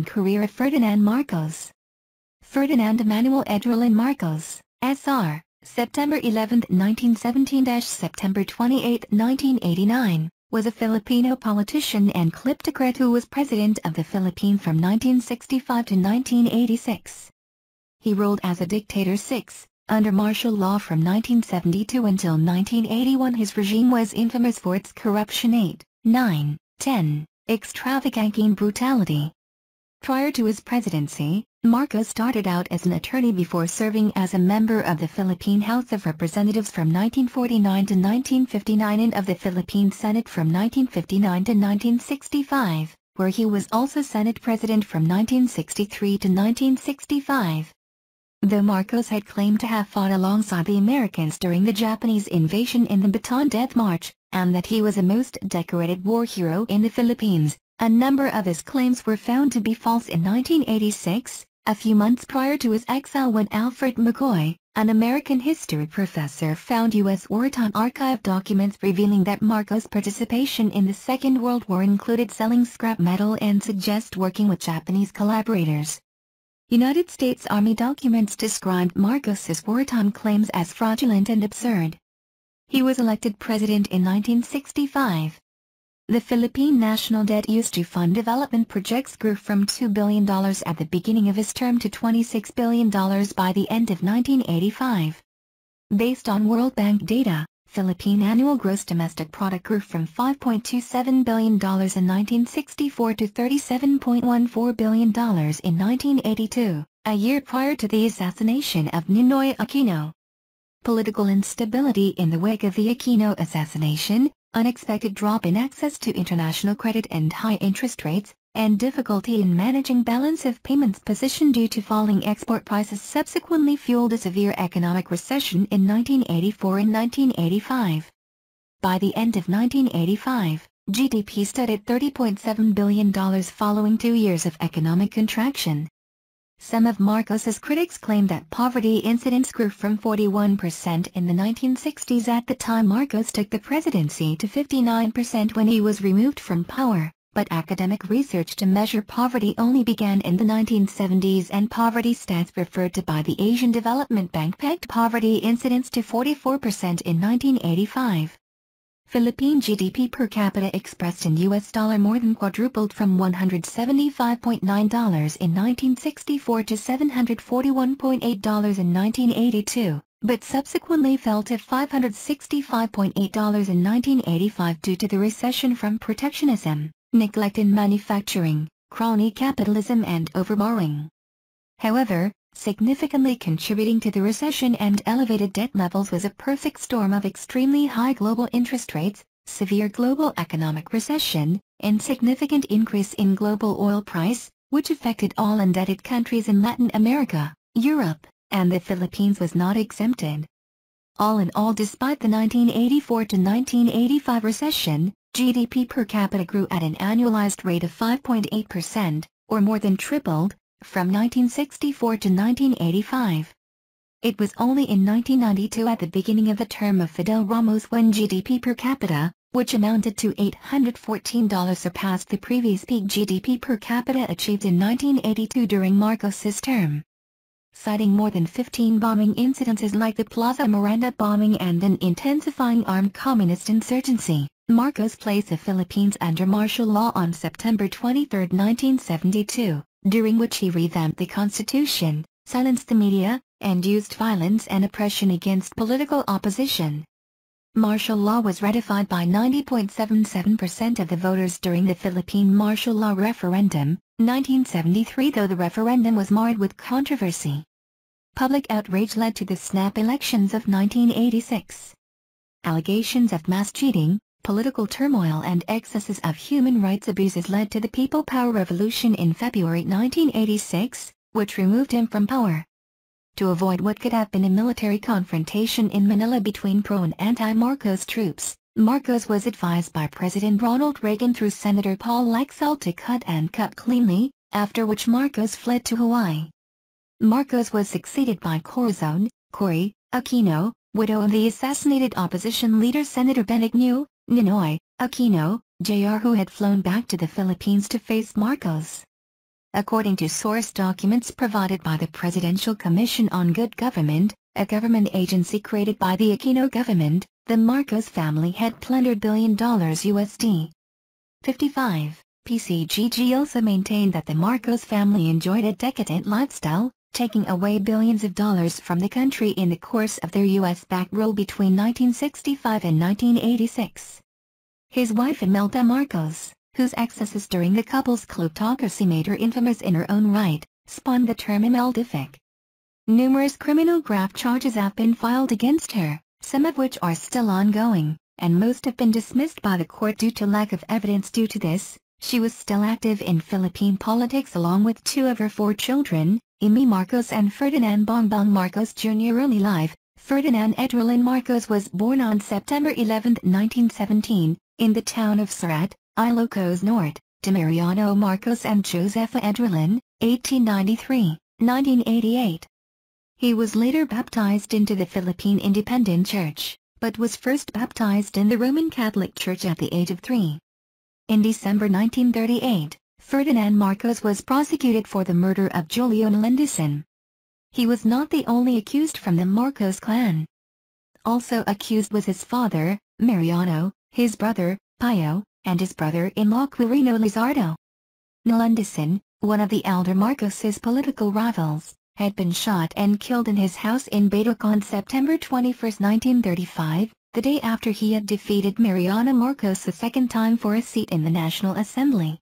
and career of Ferdinand Marcos. Ferdinand Emmanuel Edralin Marcos, S.R., September 11, 1917 – September 28, 1989, was a Filipino politician and kleptocrat who was President of the Philippines from 1965 to 1986. He ruled as a dictator under martial law from 1972 until 1981. His regime was infamous for its corruption, 10, extravaganceand brutality. Prior to his presidency, Marcos started out as an attorney before serving as a member of the Philippine House of Representatives from 1949 to 1959 and of the Philippine Senate from 1959 to 1965, where he was also Senate President from 1963 to 1965. Though Marcos had claimed to have fought alongside the Americans during the Japanese invasion in the Bataan Death March, and that he was a most decorated war hero in the Philippines, a number of his claims were found to be false. In 1986, a few months prior to his exile, when Alfred McCoy, an American history professor, found U.S. wartime archive documents revealing that Marcos' participation in the Second World War included selling scrap metal and suggest working with Japanese collaborators. United States Army documents described Marcos's wartime claims as fraudulent and absurd. He was elected president in 1965. The Philippine national debt used to fund development projects grew from $2 billion at the beginning of his term to $26 billion by the end of 1985. Based on World Bank data, Philippine annual gross domestic product grew from $5.27 billion in 1964 to $37.14 billion in 1982, a year prior to the assassination of Ninoy Aquino. Political instability in the wake of the Aquino assassination, unexpected drop in access to international credit and high interest rates, and difficulty in managing balance of payments position due to falling export prices subsequently fueled a severe economic recession in 1984 and 1985. By the end of 1985, GDP stood at $30.7 billion following 2 years of economic contraction. Some of Marcos's critics claim that poverty incidence grew from 41% in the 1960s at the time Marcos took the presidency to 59% when he was removed from power, but academic research to measure poverty only began in the 1970s, and poverty stats referred to by the Asian Development Bank pegged poverty incidence to 44% in 1985. Philippine GDP per capita expressed in US dollar more than quadrupled from $175.9 in 1964 to $741.8 in 1982, but subsequently fell to $565.8 in 1985 due to the recession from protectionism, neglect in manufacturing, crony capitalism and overborrowing. However, significantly contributing to the recession and elevated debt levels was a perfect storm of extremely high global interest rates, severe global economic recession, and significant increase in global oil price, which affected all indebted countries in Latin America, Europe, and the Philippines was not exempted. All in all, despite the 1984 to 1985 recession, GDP per capita grew at an annualized rate of 5.8%, or more than tripled, from 1964 to 1985. It was only in 1992, at the beginning of the term of Fidel Ramos, when GDP per capita, which amounted to $814, surpassed the previous peak GDP per capita achieved in 1982 during Marcos's term. Citing more than 15 bombing incidences like the Plaza Miranda bombing and an intensifying armed communist insurgency, Marcos placed the Philippines under martial law on September 23, 1972. During which he revamped the constitution, silenced the media, and used violence and oppression against political opposition. Martial law was ratified by 90.77% of the voters during the Philippine martial law referendum, 1973, though the referendum was marred with controversy. Public outrage led to the snap elections of 1986. Allegations of mass cheating, political turmoil and excesses of human rights abuses led to the People Power Revolution in February 1986, which removed him from power. To avoid what could have been a military confrontation in Manila between pro- and anti-Marcos troops, Marcos was advised by President Ronald Reagan through Senator Paul Laxalt to cut cleanly, after which Marcos fled to Hawaii. Marcos was succeeded by Corazon Aquino, widow of the assassinated opposition leader Senator Benigno Ninoy Aquino, Jr., who had flown back to the Philippines to face Marcos. According to source documents provided by the Presidential Commission on Good Government, a government agency created by the Aquino government, the Marcos family had plundered $1 billion USD. 55. PCGG also maintained that the Marcos family enjoyed a decadent lifestyle, taking away billions of dollars from the country in the course of their U.S.-backed rule between 1965 and 1986. His wife Imelda Marcos, whose excesses during the couple's kleptocracy made her infamous in her own right, spawned the term Imeldific. Numerous criminal graft charges have been filed against her, some of which are still ongoing, and most have been dismissed by the court due to lack of evidence. Due to this, she was still active in Philippine politics along with two of her 4 children, Amy Marcos and Ferdinand Bongbong Marcos Jr. Early life. Ferdinand Edralin Marcos was born on September 11, 1917, in the town of Surat, Ilocos Norte, to Mariano Marcos and Josefa Edralin, 1893-1988. He was later baptized into the Philippine Independent Church, but was first baptized in the Roman Catholic Church at the age of 3. In December 1938, Ferdinand Marcos was prosecuted for the murder of Julio Nalindson. He was not the only accused from the Marcos clan. Also accused was his father, Mariano, his brother, Pio, and his brother-in-law Quirino Lizardo. Nalindson, one of the elder Marcos's political rivals, had been shot and killed in his house in Batoc on September 21, 1935, the day after he had defeated Mariano Marcos a second time for a seat in the National Assembly.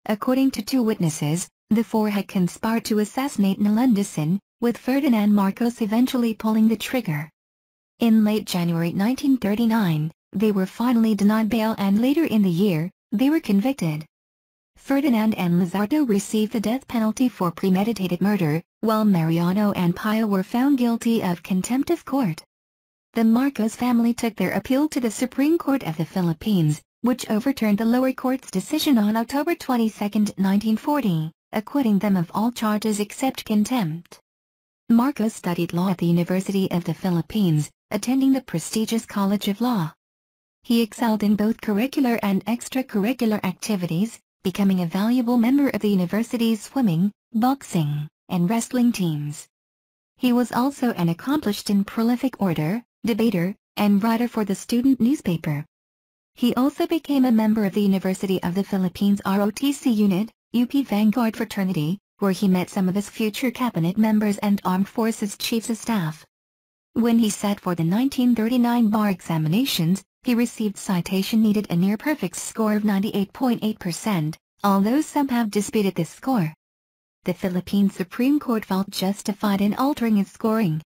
According to 2 witnesses, the 4 had conspired to assassinate Nalindson, with Ferdinand Marcos eventually pulling the trigger. In late January 1939, they were finally denied bail, and later in the year, they were convicted. Ferdinand and Lizardo received the death penalty for premeditated murder, while Mariano and Pio were found guilty of contempt of court. The Marcos family took their appeal to the Supreme Court of the Philippines, which overturned the lower court's decision on October 22, 1940, acquitting them of all charges except contempt. Marcos studied law at the University of the Philippines, attending the prestigious College of Law. He excelled in both curricular and extracurricular activities, becoming a valuable member of the university's swimming, boxing, and wrestling teams. He was also an accomplished and prolific orator, debater, and writer for the student newspaper. He also became a member of the University of the Philippines ROTC unit, UP Vanguard fraternity, where he met some of his future cabinet members and armed forces chiefs of staff. When he sat for the 1939 bar examinations, he received citation needed a near-perfect score of 98.8%, although some have disputed this score. The Philippine Supreme Court felt justified in altering his scoring.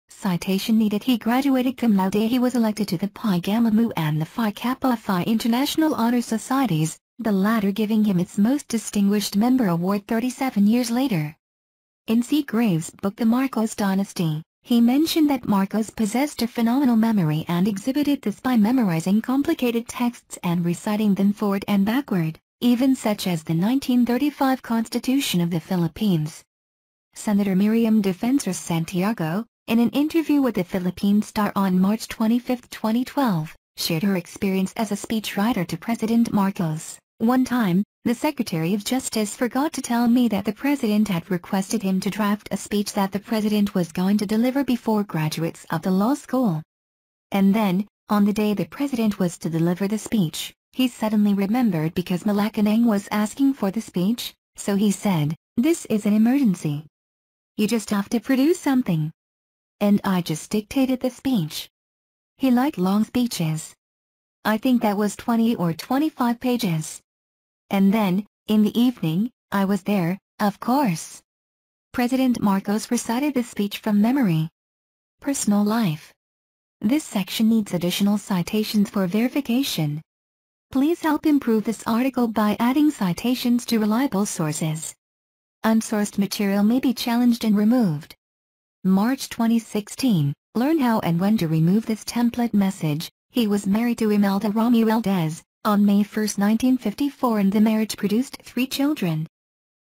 Citation needed. He graduated cum laude. He was elected to the Pi Gamma Mu and the Phi Kappa Phi International Honor Societies, the latter giving him its Most Distinguished Member Award 37 years later. In C. Graves' book The Marcos Dynasty, he mentioned that Marcos possessed a phenomenal memory and exhibited this by memorizing complicated texts and reciting them forward and backward, even such as the 1935 Constitution of the Philippines. Senator Miriam Defensor Santiago, in an interview with the Philippine Star on March 25, 2012, shared her experience as a speechwriter to President Marcos. One time, the Secretary of Justice forgot to tell me that the President had requested him to draft a speech that the President was going to deliver before graduates of the law school. And then, on the day the President was to deliver the speech, he suddenly remembered because Malacanang was asking for the speech, so he said, "This is an emergency. You just have to produce something." And I just dictated the speech. He liked long speeches. I think that was 20 or 25 pages. And then, in the evening, I was there, of course. President Marcos recited the speech from memory. Personal life. This section needs additional citations for verification. Please help improve this article by adding citations to reliable sources. Unsourced material may be challenged and removed. March 2016, learn how and when to remove this template message. He was married to Imelda Romualdez on May 1, 1954, and the marriage produced 3 children.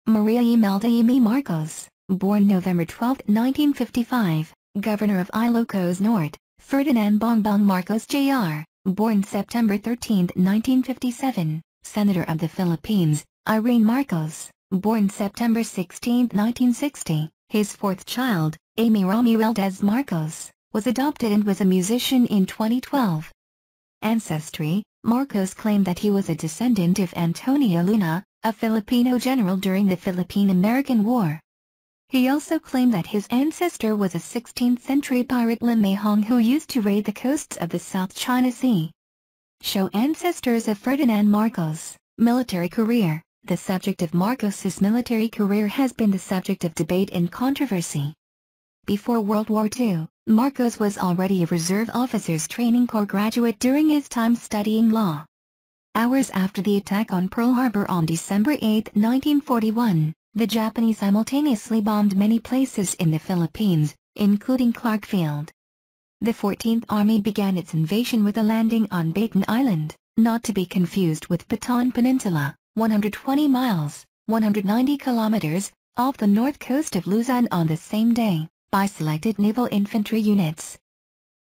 Maria Imelda Amy Marcos, born November 12, 1955, Governor of Ilocos Norte. Ferdinand Bongbong Marcos Jr., born September 13, 1957, Senator of the Philippines. Irene Marcos, born September 16, 1960, his fourth child, Mariano Marcos, was adopted and was a musician in 2012. Ancestry. Marcos claimed that he was a descendant of Antonio Luna, a Filipino general during the Philippine-American War. He also claimed that his ancestor was a 16th-century pirate Limahong who used to raid the coasts of the South China Sea. Show ancestors of Ferdinand Marcos. Military career. The subject of Marcos's military career has been the subject of debate and controversy. Before World War II, Marcos was already a Reserve Officers Training Corps graduate during his time studying law. Hours after the attack on Pearl Harbor on December 8, 1941, the Japanese simultaneously bombed many places in the Philippines, including Clark Field. The 14th Army began its invasion with a landing on Baton Island, not to be confused with Bataan Peninsula, 120 miles, 190 kilometers, off the north coast of Luzon on the same day, by selected naval infantry units.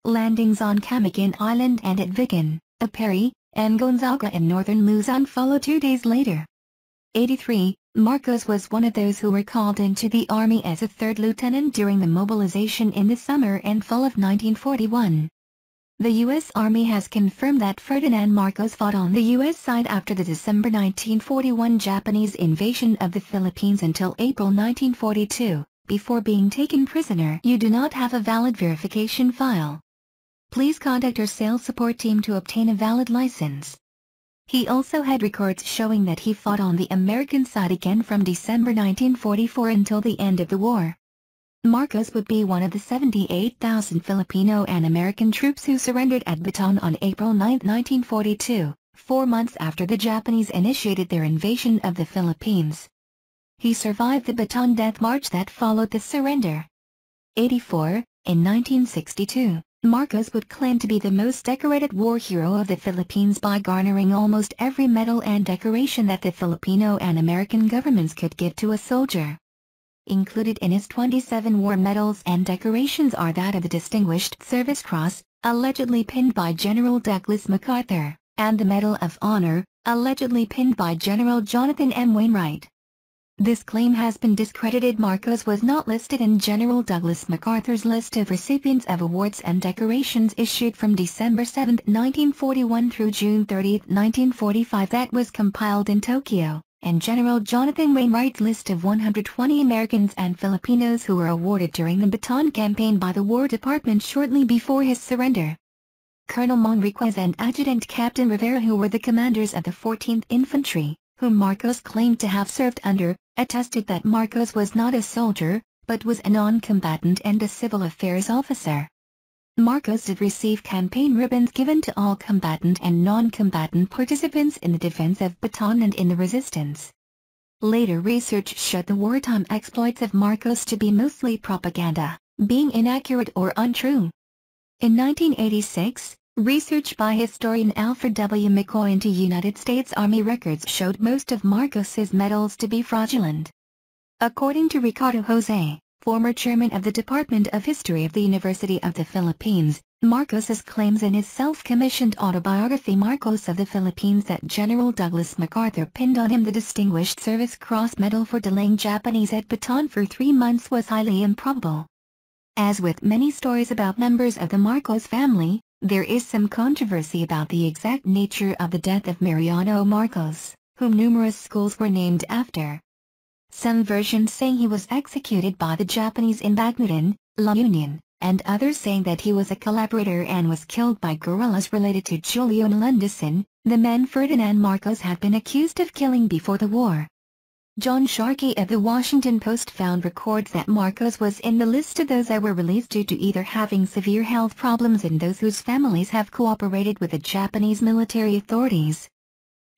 Landings on Camiguin Island and at Vigan, Aperi, and Gonzaga in northern Luzon followed 2 days later. 83. Marcos was one of those who were called into the army as a third lieutenant during the mobilization in the summer and fall of 1941. The U.S. Army has confirmed that Ferdinand Marcos fought on the U.S. side after the December 1941 Japanese invasion of the Philippines until April 1942, before being taken prisoner. You do not have a valid verification file. Please contact our sales support team to obtain a valid license. He also had records showing that he fought on the American side again from December 1944 until the end of the war. Marcos would be one of the 78,000 Filipino and American troops who surrendered at Bataan on April 9, 1942, 4 months after the Japanese initiated their invasion of the Philippines. He survived the Bataan Death March that followed the surrender. 84. In 1962, Marcos would claim to be the most decorated war hero of the Philippines by garnering almost every medal and decoration that the Filipino and American governments could give to a soldier. Included in his 27 war medals and decorations are that of the Distinguished Service Cross, allegedly pinned by General Douglas MacArthur, and the Medal of Honor, allegedly pinned by General Jonathan M. Wainwright. This claim has been discredited. Marcos was not listed in General Douglas MacArthur's list of recipients of awards and decorations issued from December 7, 1941 through June 30, 1945 that was compiled in Tokyo, and General Jonathan Wainwright's list of 120 Americans and Filipinos who were awarded during the Bataan campaign by the War Department shortly before his surrender. Colonel Manriquez and Adjutant Captain Rivera, who were the commanders of the 14th Infantry, whom Marcos claimed to have served under, attested that Marcos was not a soldier, but was a non-combatant and a civil affairs officer. Marcos did receive campaign ribbons given to all combatant and non-combatant participants in the defense of Bataan and in the resistance. Later research showed the wartime exploits of Marcos to be mostly propaganda, being inaccurate or untrue. In 1986, research by historian Alfred W. McCoy into United States Army records showed most of Marcos's medals to be fraudulent. According to Ricardo Jose, former chairman of the Department of History of the University of the Philippines, Marcos's claims in his self-commissioned autobiography Marcos of the Philippines that General Douglas MacArthur pinned on him the Distinguished Service Cross Medal for delaying Japanese at Bataan for 3 months was highly improbable. As with many stories about members of the Marcos family, there is some controversy about the exact nature of the death of Mariano Marcos, whom numerous schools were named after. Some versions saying he was executed by the Japanese in Bagnatin, La Union, and others saying that he was a collaborator and was killed by guerrillas related to Julio Melendezin, the man Ferdinand Marcos had been accused of killing before the war. John Sharkey of the Washington Post found records that Marcos was in the list of those that were released due to either having severe health problems and those whose families have cooperated with the Japanese military authorities.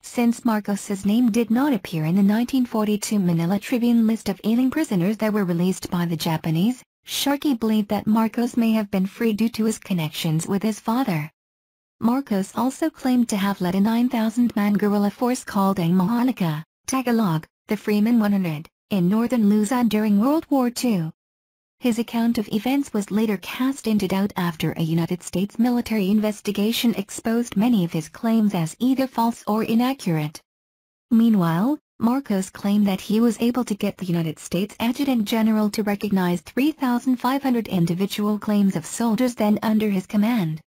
Since Marcos's name did not appear in the 1942 Manila Tribune list of ailing prisoners that were released by the Japanese, Sharkey believed that Marcos may have been free due to his connections with his father. Marcos also claimed to have led a 9,000-man guerrilla force called Ang Mahalaga, Tagalog, the Freeman 100, in northern Luzon during World War II. His account of events was later cast into doubt after a United States military investigation exposed many of his claims as either false or inaccurate. Meanwhile, Marcos claimed that he was able to get the United States Adjutant General to recognize 3,500 individual claims of soldiers then under his command.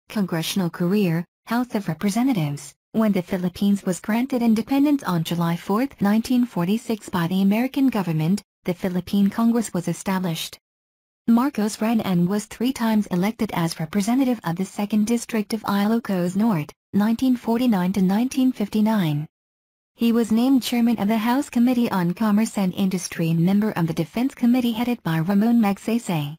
Congressional career, House of Representatives. When the Philippines was granted independence on July 4, 1946 by the American government, the Philippine Congress was established. Marcos ran and was 3 times elected as representative of the 2nd District of Ilocos Norte, 1949 to 1959. He was named chairman of the House Committee on Commerce and Industry and member of the Defense Committee headed by Ramon Magsaysay.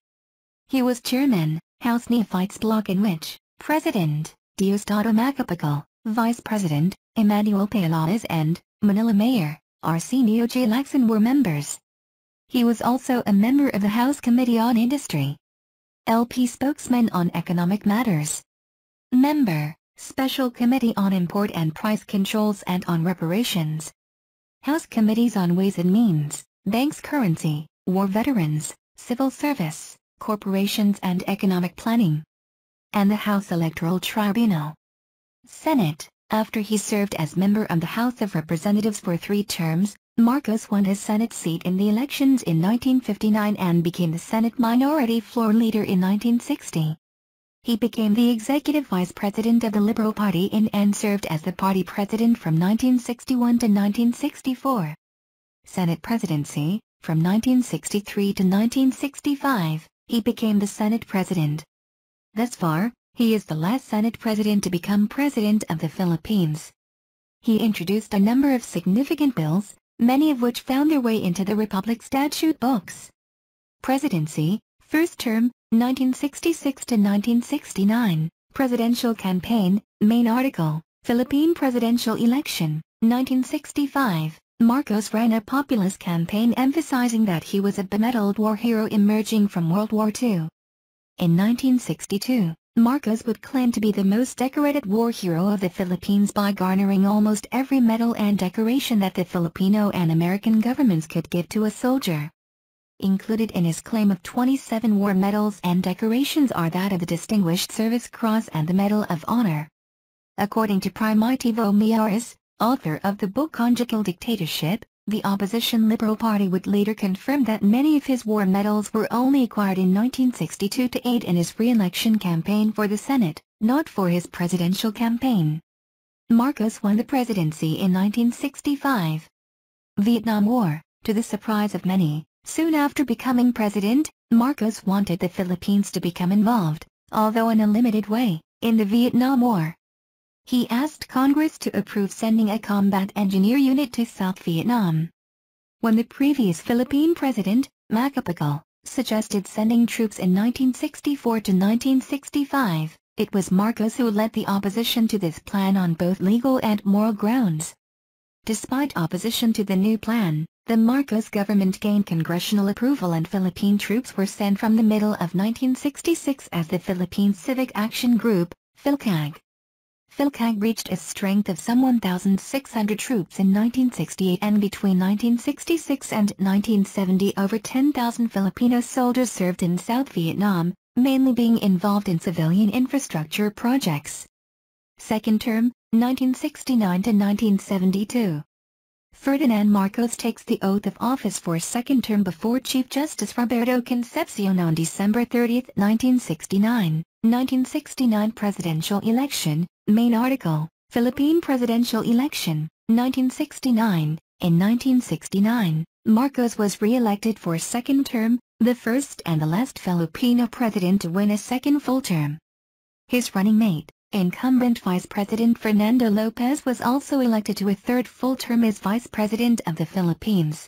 He was chairman, House Neophytes Bloc in which President Diosdado Macapagal, Vice President Emmanuel Edralin and Manila Mayor Arsenio J. Lacson were members. He was also a member of the House Committee on Industry. LP spokesman on economic matters. Member, Special Committee on Import and Price Controls and on Reparations. House Committees on Ways and Means, Banks Currency, War Veterans, Civil Service, Corporations and Economic Planning. And the House Electoral Tribunal. Senate. After he served as member of the House of Representatives for 3 terms, Marcos won his Senate seat in the elections in 1959 and became the Senate Minority Floor Leader in 1960. He became the Executive Vice President of the Liberal Party and served as the party president from 1961 to 1964. Senate Presidency. From 1963 to 1965, he became the Senate President. Thus far, he is the last Senate President to become President of the Philippines. He introduced a number of significant bills, many of which found their way into the Republic statute books. Presidency, first term, 1966 to 1969, Presidential Campaign, main article, Philippine Presidential Election, 1965, Marcos ran a populist campaign emphasizing that he was a bemedaled war hero emerging from World War II. In 1962, Marcos would claim to be the most decorated war hero of the Philippines by garnering almost every medal and decoration that the Filipino and American governments could give to a soldier. Included in his claim of 27 war medals and decorations are that of the Distinguished Service Cross and the Medal of Honor. According to Primitivo Miyares, author of the book Conjugal Dictatorship, the opposition Liberal Party would later confirm that many of his war medals were only acquired in 1962 to aid in his re-election campaign for the Senate, not for his presidential campaign. Marcos won the presidency in 1965. Vietnam War. To the surprise of many, soon after becoming president, Marcos wanted the Philippines to become involved, although in a limited way, in the Vietnam War. He asked Congress to approve sending a combat engineer unit to South Vietnam. When the previous Philippine president, Macapagal, suggested sending troops in 1964 to 1965, it was Marcos who led the opposition to this plan on both legal and moral grounds. Despite opposition to the new plan, the Marcos government gained congressional approval and Philippine troops were sent from the middle of 1966 as the Philippine Civic Action Group, PhilCAG. PhilCAG reached a strength of some 1,600 troops in 1968 and between 1966 and 1970 over 10,000 Filipino soldiers served in South Vietnam, mainly being involved in civilian infrastructure projects. Second term, 1969 to 1972. Ferdinand Marcos takes the oath of office for a second term before Chief Justice Roberto Concepcion on December 30, 1969. 1969 Presidential Election, main article, Philippine Presidential Election, 1969. In 1969, Marcos was re-elected for a second term, the first and the last Filipino president to win a second full term. His running mate, incumbent Vice President Fernando Lopez was also elected to a third full term as Vice President of the Philippines.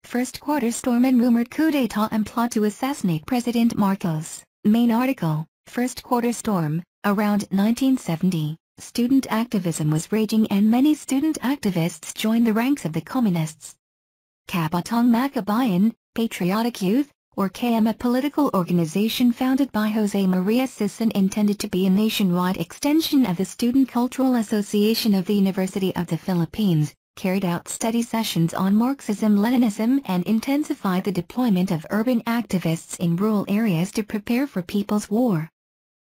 First quarter storm and rumored coup d'etat and plot to assassinate President Marcos, main article. First quarter storm, around 1970, student activism was raging and many student activists joined the ranks of the communists. Kabatang Makabayan, Patriotic Youth, or KM, a political organization founded by Jose Maria Sison intended to be a nationwide extension of the Student Cultural Association of the University of the Philippines, carried out study sessions on Marxism-Leninism and intensified the deployment of urban activists in rural areas to prepare for People's War.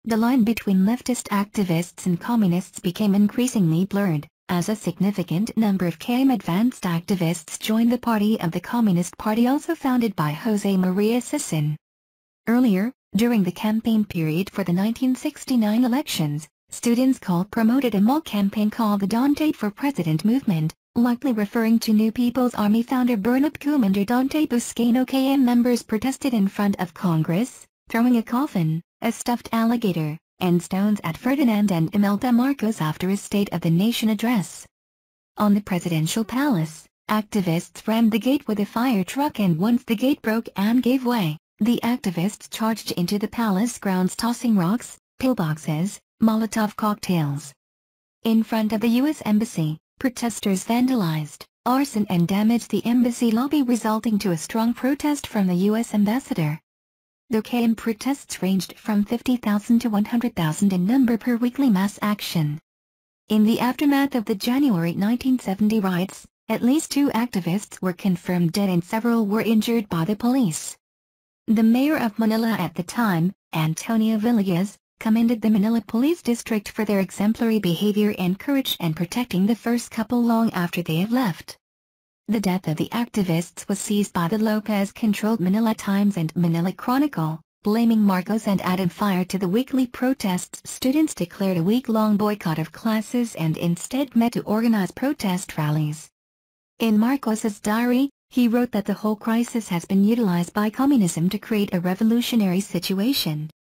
The line between leftist activists and communists became increasingly blurred, as a significant number of KM advanced activists joined the Party of the Communist Party, also founded by Jose Maria Sison. Earlier, during the campaign period for the 1969 elections, students promoted a mock campaign called the Dante for President movement, likely referring to New People's Army founder Bernard Commander Dante Buscaino. KM members protested in front of Congress, throwing a coffin, a stuffed alligator, and stones at Ferdinand and Imelda Marcos after his State of the Nation address. On the presidential palace, activists rammed the gate with a fire truck, and once the gate broke and gave way, the activists charged into the palace grounds tossing rocks, pillboxes, Molotov cocktails. In front of the U.S. Embassy, protesters vandalized, arson and damaged the embassy lobby, resulting to a strong protest from the U.S. ambassador. The KM protests ranged from 50,000 to 100,000 in number per weekly mass action. In the aftermath of the January 1970 riots, at least 2 activists were confirmed dead and several were injured by the police. The mayor of Manila at the time, Antonio Villegas, commended the Manila Police District for their exemplary behavior and courage in protecting the first couple long after they had left. The death of the activists was seized by the Lopez-controlled Manila Times and Manila Chronicle, blaming Marcos, and added fire to the weekly protests. Students declared a week-long boycott of classes and instead met to organize protest rallies. In Marcos's diary, he wrote that the whole crisis has been utilized by communism to create a revolutionary situation.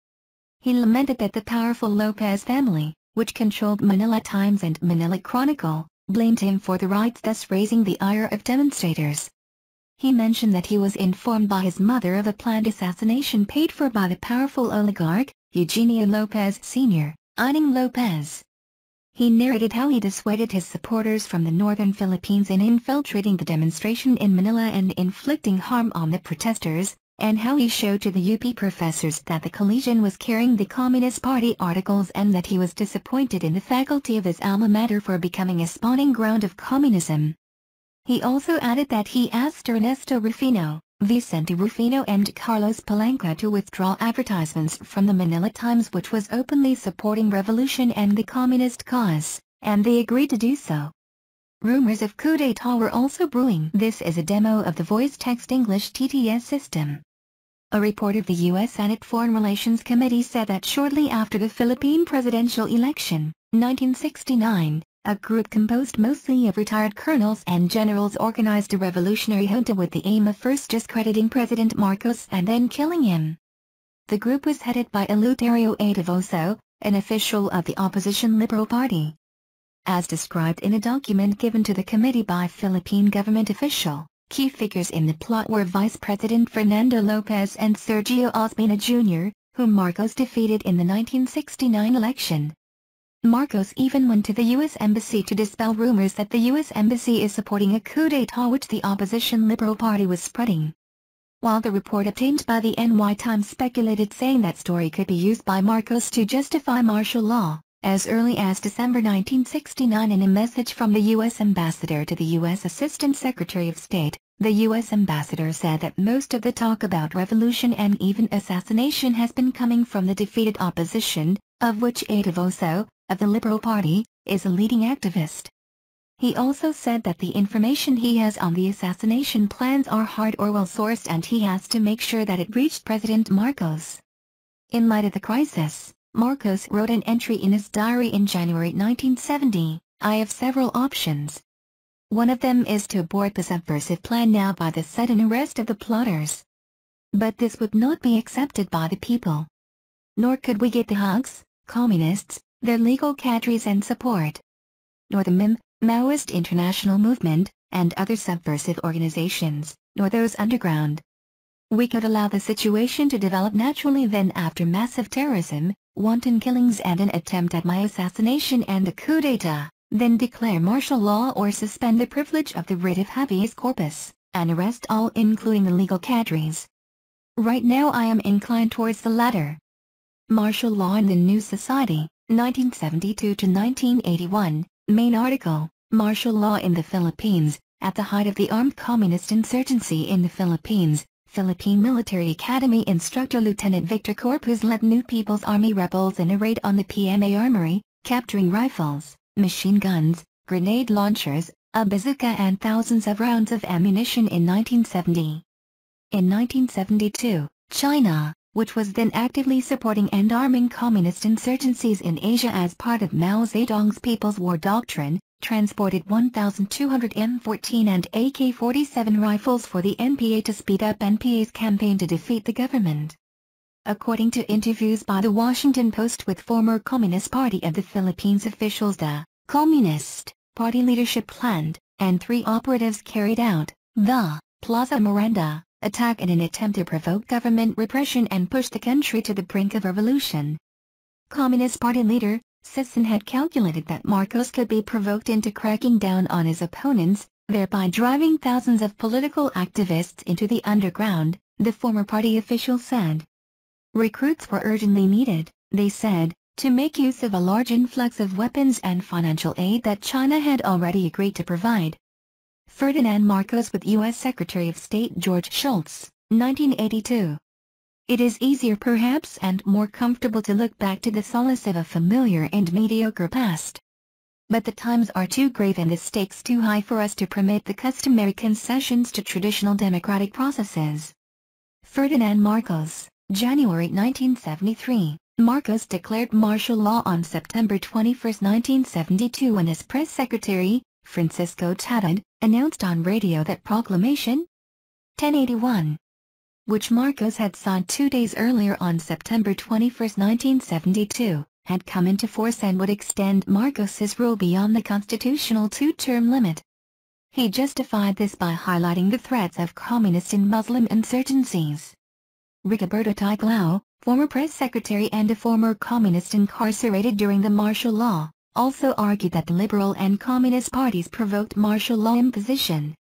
He lamented that the powerful Lopez family, which controlled Manila Times and Manila Chronicle, blamed him for the riots, thus raising the ire of demonstrators. He mentioned that he was informed by his mother of a planned assassination paid for by the powerful oligarch, Eugenio Lopez Sr., Ining Lopez. He narrated how he dissuaded his supporters from the northern Philippines in infiltrating the demonstration in Manila and inflicting harm on the protesters, and how he showed to the UP professors that the collegian was carrying the Communist Party articles and that he was disappointed in the faculty of his alma mater for becoming a spawning ground of communism. He also added that he asked Ernesto Rufino, Vicente Rufino and Carlos Palanca to withdraw advertisements from the Manila Times, which was openly supporting revolution and the communist cause, and they agreed to do so. Rumors of coup d'etat were also brewing. This is a demo of the voice-text English TTS system. A report of the U.S. Senate Foreign Relations Committee said that shortly after the Philippine presidential election, 1969, a group composed mostly of retired colonels and generals organized a revolutionary junta with the aim of first discrediting President Marcos and then killing him. The group was headed by Eleuterio A. Devoso, an official of the opposition Liberal Party. As described in a document given to the committee by Philippine government official, key figures in the plot were Vice President Fernando Lopez and Sergio Ospina Jr., whom Marcos defeated in the 1969 election. Marcos even went to the U.S. Embassy to dispel rumors that the U.S. Embassy is supporting a coup d'etat which the opposition Liberal Party was spreading. While the report obtained by the NY Times speculated, saying that story could be used by Marcos to justify martial law, as early as December 1969 in a message from the U.S. ambassador to the U.S. Assistant Secretary of State, the U.S. ambassador said that most of the talk about revolution and even assassination has been coming from the defeated opposition, of which A. Devoso, of the Liberal Party, is a leading activist. He also said that the information he has on the assassination plans are hard or well-sourced and he has to make sure that it reached President Marcos. In light of the crisis, Marcos wrote an entry in his diary in January 1970, "I have several options. One of them is to abort the subversive plan now by the sudden arrest of the plotters. But this would not be accepted by the people. Nor could we get the Hugs, communists, their legal cadres and support. Nor the MIM, Maoist International Movement, and other subversive organizations, nor those underground. We could allow the situation to develop naturally, then after massive terrorism, wanton killings and an attempt at my assassination and a coup d'etat, then declare martial law or suspend the privilege of the writ of habeas corpus, and arrest all including the legal cadres. Right now I am inclined towards the latter." Martial Law in the New Society, 1972 to 1981, main article, Martial Law in the Philippines, at the height of the armed communist insurgency in the Philippines. Philippine Military Academy instructor Lieutenant Victor Corpus led New People's Army rebels in a raid on the PMA Armory, capturing rifles, machine guns, grenade launchers, a bazooka and thousands of rounds of ammunition in 1970. In 1972, China, which was then actively supporting and arming communist insurgencies in Asia as part of Mao Zedong's People's War Doctrine, transported 1,200 M14 and AK-47 rifles for the NPA to speed up NPA's campaign to defeat the government. According to interviews by the Washington Post with former Communist Party of the Philippines officials, the Communist Party leadership planned, and 3 operatives carried out, the Plaza Miranda attack in an attempt to provoke government repression and push the country to the brink of revolution. Communist Party leader Sisson had calculated that Marcos could be provoked into cracking down on his opponents, thereby driving thousands of political activists into the underground, the former party official said. Recruits were urgently needed, they said, to make use of a large influx of weapons and financial aid that China had already agreed to provide. Ferdinand Marcos with U.S. Secretary of State George Shultz, 1982. It is easier perhaps and more comfortable to look back to the solace of a familiar and mediocre past. But the times are too grave and the stakes too high for us to permit the customary concessions to traditional democratic processes. Ferdinand Marcos, January 1973. Marcos declared martial law on September 21, 1972 when his press secretary, Francisco Tadad, announced on radio that proclamation 1081, which Marcos had signed 2 days earlier on September 21, 1972, had come into force and would extend Marcos's rule beyond the constitutional 2-term limit. He justified this by highlighting the threats of communist and Muslim insurgencies. Rigoberto Tiglao, former press secretary and a former communist incarcerated during the martial law, also argued that the Liberal and Communist parties provoked martial law imposition.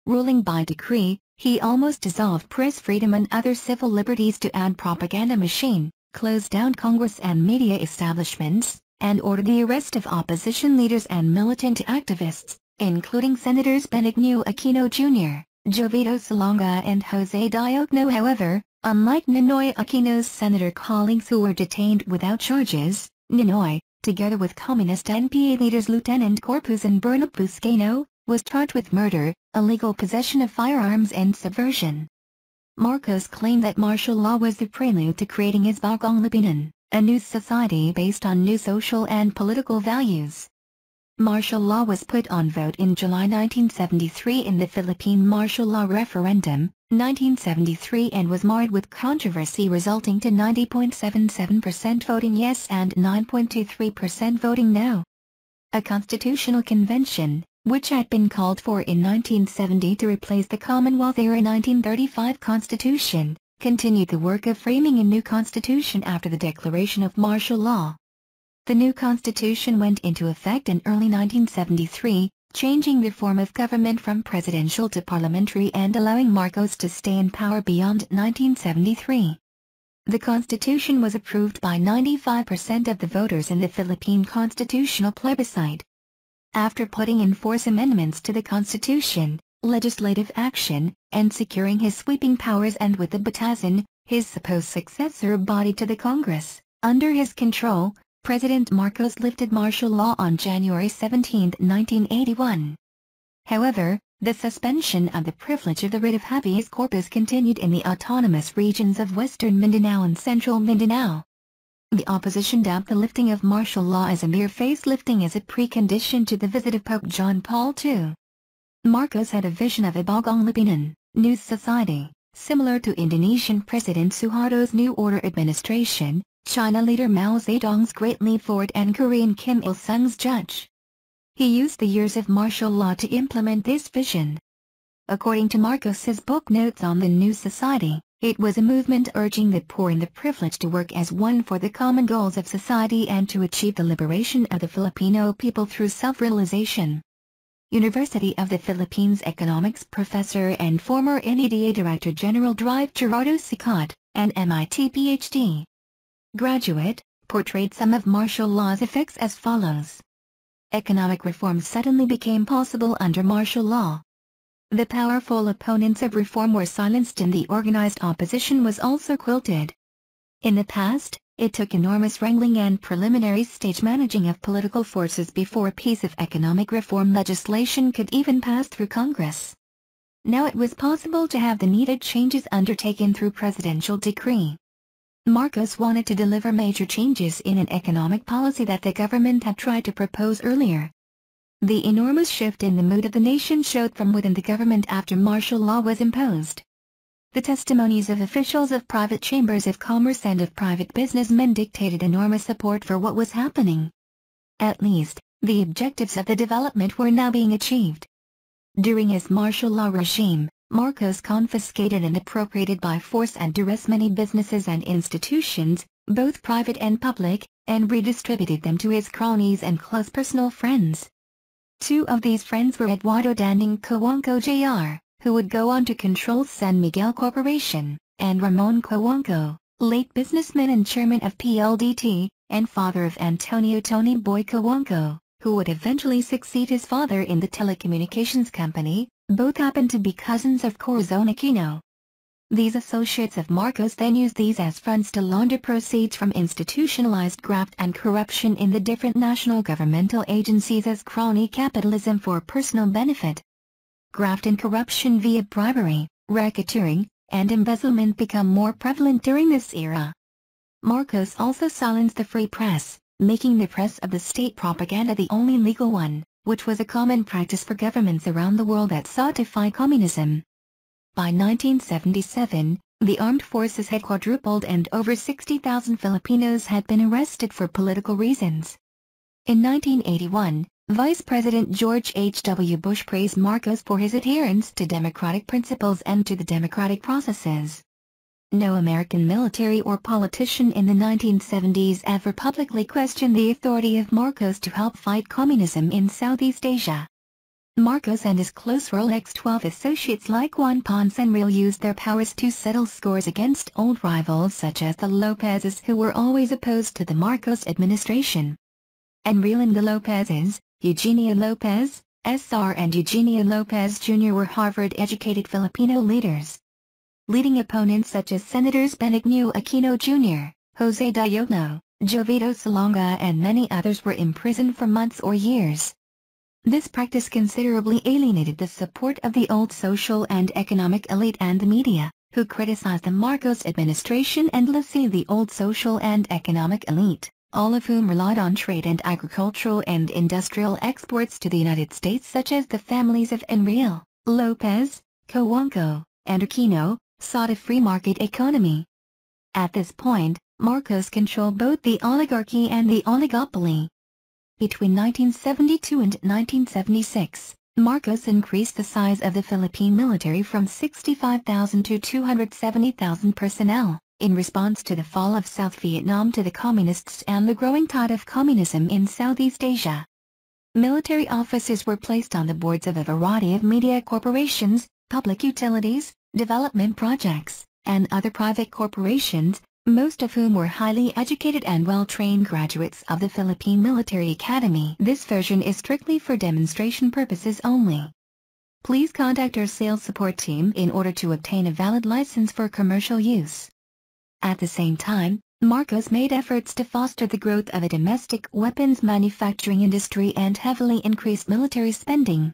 Ruling by decree, he almost dissolved press freedom and other civil liberties to add propaganda machine, closed down Congress and media establishments, and ordered the arrest of opposition leaders and militant activists, including Senators Benigno Aquino Jr., Jovito Salonga and Jose Diokno. However, unlike Ninoy Aquino's senator colleagues who were detained without charges, Ninoy, together with Communist NPA leaders Lieutenant Corpus and Bernard Buscaino, was charged with murder, illegal possession of firearms and subversion. Marcos claimed that martial law was the prelude to creating his Bagong Lipunan, a new society based on new social and political values. Martial law was put on vote in July 1973 in the Philippine Martial Law Referendum, 1973 and was marred with controversy resulting to 90.77% voting yes and 9.23% voting no. A constitutional convention, which had been called for in 1970 to replace the Commonwealth-era 1935 Constitution, continued the work of framing a new constitution after the declaration of martial law. The new constitution went into effect in early 1973, changing the form of government from presidential to parliamentary and allowing Marcos to stay in power beyond 1973. The constitution was approved by 95% of the voters in the Philippine constitutional plebiscite. After putting in force amendments to the constitution, legislative action, and securing his sweeping powers and with the Batasan, his supposed successor body to the Congress, under his control, President Marcos lifted martial law on January 17, 1981. However, the suspension of the privilege of the writ of habeas corpus continued in the autonomous regions of Western Mindanao and Central Mindanao. The opposition dubbed the lifting of martial law as a mere facelifting as a precondition to the visit of Pope John Paul II. Marcos had a vision of a Bagong Lipunan, new society, similar to Indonesian President Suharto's New Order administration, China leader Mao Zedong's Great Leap Forward and Korean Kim Il-sung's Judge. He used the years of martial law to implement this vision. According to Marcos's book Notes on the New Society, it was a movement urging the poor and the privileged to work as one for the common goals of society and to achieve the liberation of the Filipino people through self-realization. University of the Philippines economics professor and former NEDA Director General Drive Gerardo Sicat, an MIT Ph.D. graduate, portrayed some of martial law's effects as follows. Economic reform suddenly became possible under martial law. The powerful opponents of reform were silenced and the organized opposition was also quilted. In the past, it took enormous wrangling and preliminary stage managing of political forces before a piece of economic reform legislation could even pass through Congress. Now it was possible to have the needed changes undertaken through presidential decree. Marcos wanted to deliver major changes in an economic policy that the government had tried to propose earlier. The enormous shift in the mood of the nation showed from within the government after martial law was imposed. The testimonies of officials of private chambers of commerce and of private businessmen dictated enormous support for what was happening. At least, the objectives of the development were now being achieved. During his martial law regime, Marcos confiscated and appropriated by force and duress many businesses and institutions, both private and public, and redistributed them to his cronies and close personal friends. Two of these friends were Eduardo Danding Cojuangco Jr., who would go on to control San Miguel Corporation, and Ramon Cojuangco, late businessman and chairman of PLDT, and father of Antonio Tony Boy Cojuangco, who would eventually succeed his father in the telecommunications company. Both happened to be cousins of Corazon Aquino. These associates of Marcos then used these as funds to launder proceeds from institutionalized graft and corruption in the different national governmental agencies as crony capitalism for personal benefit. Graft and corruption via bribery, racketeering, and embezzlement become more prevalent during this era. Marcos also silenced the free press, making the press of the state propaganda the only legal one, which was a common practice for governments around the world that sought to fight communism. By 1977, the armed forces had quadrupled and over 60,000 Filipinos had been arrested for political reasons. In 1981, Vice President George H.W. Bush praised Marcos for his adherence to democratic principles and to the democratic processes. No American military or politician in the 1970s ever publicly questioned the authority of Marcos to help fight communism in Southeast Asia. Marcos and his close Rolex 12 associates like Juan Ponce Enrile used their powers to settle scores against old rivals such as the Lopezes, who were always opposed to the Marcos administration. Enrile and the Lopezes, Eugenio Lopez, Sr. and Eugenio Lopez Jr. were Harvard-educated Filipino leaders. Leading opponents such as Senators Benigno Aquino Jr., Jose Diokno, Jovito Salonga and many others were imprisoned for months or years. This practice considerably alienated the support of the old social and economic elite and the media, who criticized the Marcos administration endlessly. The old social and economic elite, all of whom relied on trade and agricultural and industrial exports to the United States, such as the families of Enrile, Lopez, Cojuangco, and Aquino, sought a free market economy. At this point, Marcos controlled both the oligarchy and the oligopoly. Between 1972 and 1976, Marcos increased the size of the Philippine military from 65,000 to 270,000 personnel, in response to the fall of South Vietnam to the Communists and the growing tide of communism in Southeast Asia. Military officers were placed on the boards of a variety of media corporations, public utilities, development projects, and other private corporations, most of whom were highly educated and well-trained graduates of the Philippine Military Academy. This version is strictly for demonstration purposes only. Please contact our sales support team in order to obtain a valid license for commercial use. At the same time, Marcos made efforts to foster the growth of a domestic weapons manufacturing industry and heavily increased military spending.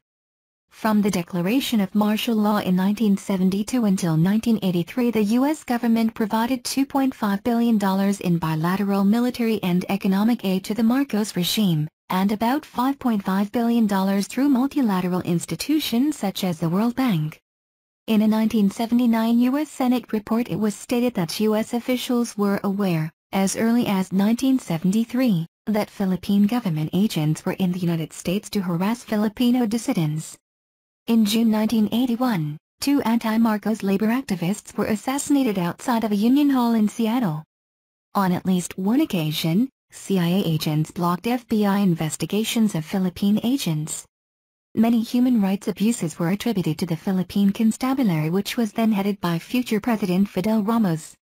From the declaration of martial law in 1972 until 1983, the U.S. government provided $2.5 billion in bilateral military and economic aid to the Marcos regime, and about $5.5 billion through multilateral institutions such as the World Bank. In a 1979 U.S. Senate report, it was stated that U.S. officials were aware, as early as 1973, that Philippine government agents were in the United States to harass Filipino dissidents. In June 1981, two anti-Marcos labor activists were assassinated outside of a union hall in Seattle. On at least one occasion, CIA agents blocked FBI investigations of Philippine agents. Many human rights abuses were attributed to the Philippine Constabulary, which was then headed by future President Fidel Ramos.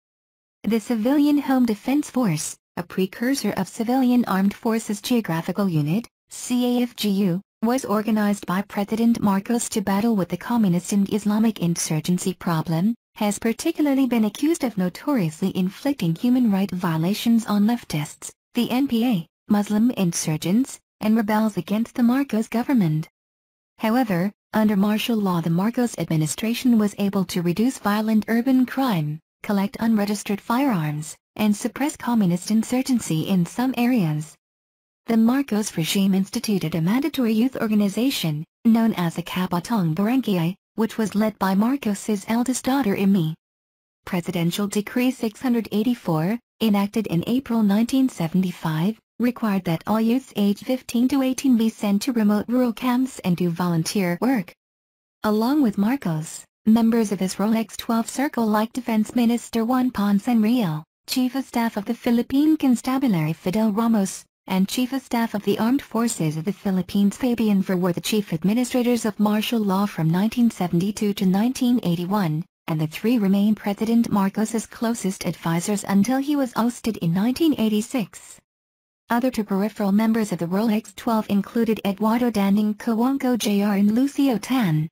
The Civilian Home Defense Force, a precursor of Civilian Armed Forces Geographical Unit, CAFGU, was organized by President Marcos to battle with the communist and Islamic insurgency problem, has particularly been accused of notoriously inflicting human rights violations on leftists, the NPA, Muslim insurgents, and rebels against the Marcos government. However, under martial law the Marcos administration was able to reduce violent urban crime, collect unregistered firearms, and suppress communist insurgency in some areas. The Marcos regime instituted a mandatory youth organization, known as the Kabatang Barangay, which was led by Marcos's eldest daughter Amy. Presidential Decree 684, enacted in April 1975, required that all youths aged 15 to 18 be sent to remote rural camps and do volunteer work. Along with Marcos, members of his Rolex 12 Circle like Defense Minister Juan Ponce Enrile, Chief of Staff of the Philippine Constabulary Fidel Ramos, and Chief of Staff of the Armed Forces of the Philippines Fabian Ver were the chief administrators of martial law from 1972 to 1981, and the three remained President Marcos's closest advisors until he was ousted in 1986. Other peripheral members of the Rolex 12 included Eduardo Danding Cojuangco Jr. and Lucio Tan.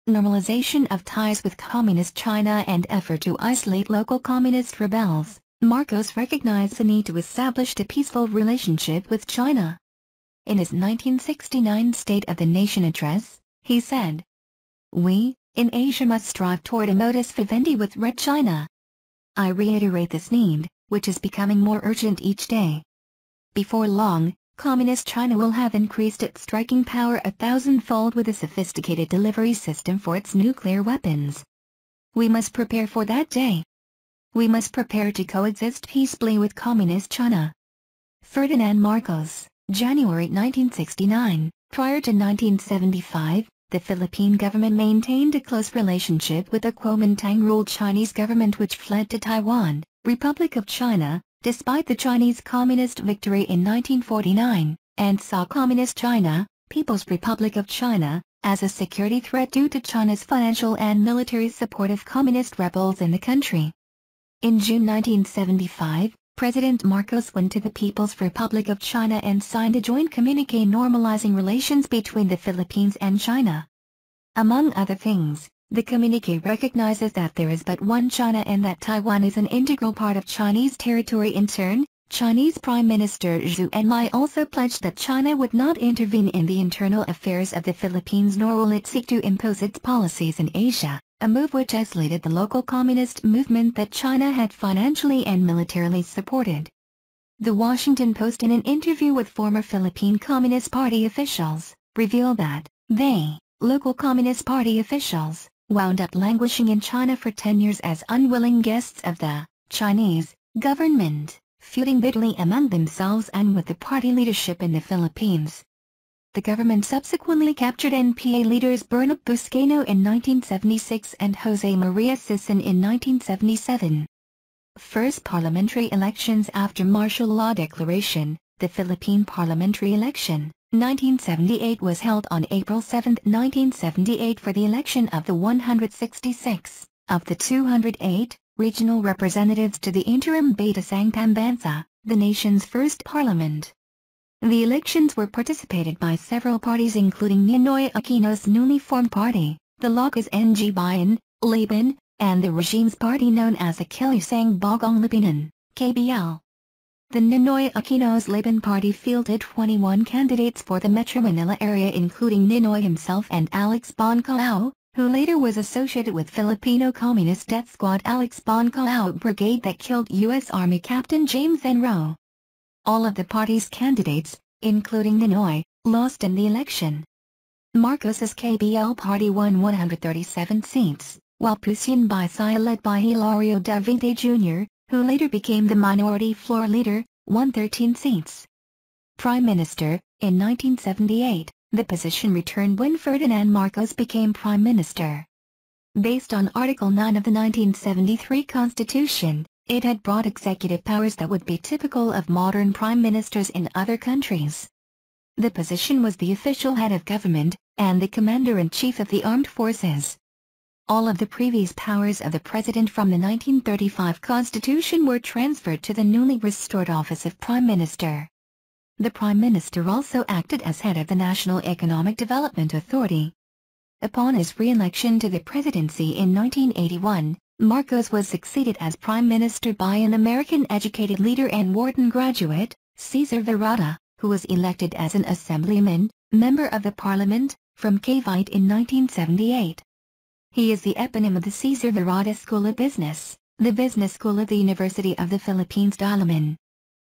Normalization of ties with Communist China and effort to isolate local communist rebels. Marcos recognized the need to establish a peaceful relationship with China. In his 1969 State of the Nation address, he said, "We, in Asia must strive toward a modus vivendi with Red China. I reiterate this need, which is becoming more urgent each day. Before long, Communist China will have increased its striking power 1,000-fold with a sophisticated delivery system for its nuclear weapons. We must prepare for that day. We must prepare to coexist peacefully with Communist China." Ferdinand Marcos, January 1969. Prior to 1975, the Philippine government maintained a close relationship with the Kuomintang-ruled Chinese government which fled to Taiwan, Republic of China, despite the Chinese Communist victory in 1949, and saw Communist China, People's Republic of China, as a security threat due to China's financial and military support of communist rebels in the country. In June 1975, President Marcos went to the People's Republic of China and signed a joint communique normalizing relations between the Philippines and China. Among other things, the communique recognizes that there is but one China and that Taiwan is an integral part of Chinese territory. In turn, Chinese Prime Minister Zhou Enlai also pledged that China would not intervene in the internal affairs of the Philippines nor will it seek to impose its policies in Asia, a move which isolated the local communist movement that China had financially and militarily supported. The Washington Post, in an interview with former Philippine Communist Party officials, revealed that they, local Communist Party officials, wound up languishing in China for 10 years as unwilling guests of the Chinese government, feuding bitterly among themselves and with the party leadership in the Philippines. The government subsequently captured NPA leaders Bernard Buscaino in 1976 and Jose Maria Sison in 1977. First parliamentary elections after martial law declaration. The Philippine parliamentary election, 1978, was held on April 7, 1978 for the election of the 166, of the 208, regional representatives to the interim Batasang Pambansa, the nation's first parliament. The elections were participated by several parties including Ninoy Aquino's newly formed party, the Lakas Ng Bayan, Laban, and the regime's party known as the Kilusang Bagong Labanan, KBL. The Ninoy Aquino's Laban party fielded 21 candidates for the Metro Manila area including Ninoy himself and Alex Boncalao, who later was associated with Filipino Communist Death Squad Alex Boncalao brigade that killed U.S. Army Captain James Enro. All of the party's candidates, including Ninoy, lost in the election. Marcos's KBL party won 137 seats, while Pusian Bisaya led by Hilario Davite Jr., who later became the minority floor leader, won 13 seats. Prime Minister, in 1978, the position returned when Ferdinand Marcos became Prime Minister. Based on Article 9 of the 1973 Constitution, it had broad executive powers that would be typical of modern prime ministers in other countries. The position was the official head of government, and the commander-in-chief of the armed forces. All of the previous powers of the president from the 1935 Constitution were transferred to the newly restored office of Prime Minister. The Prime Minister also acted as head of the National Economic Development Authority. Upon his re-election to the presidency in 1981, Marcos was succeeded as Prime Minister by an American-educated leader and Wharton graduate, Cesar Virata, who was elected as an assemblyman, member of the parliament, from Cavite in 1978. He is the eponym of the Cesar Virata School of Business, the business school of the University of the Philippines Dalaman.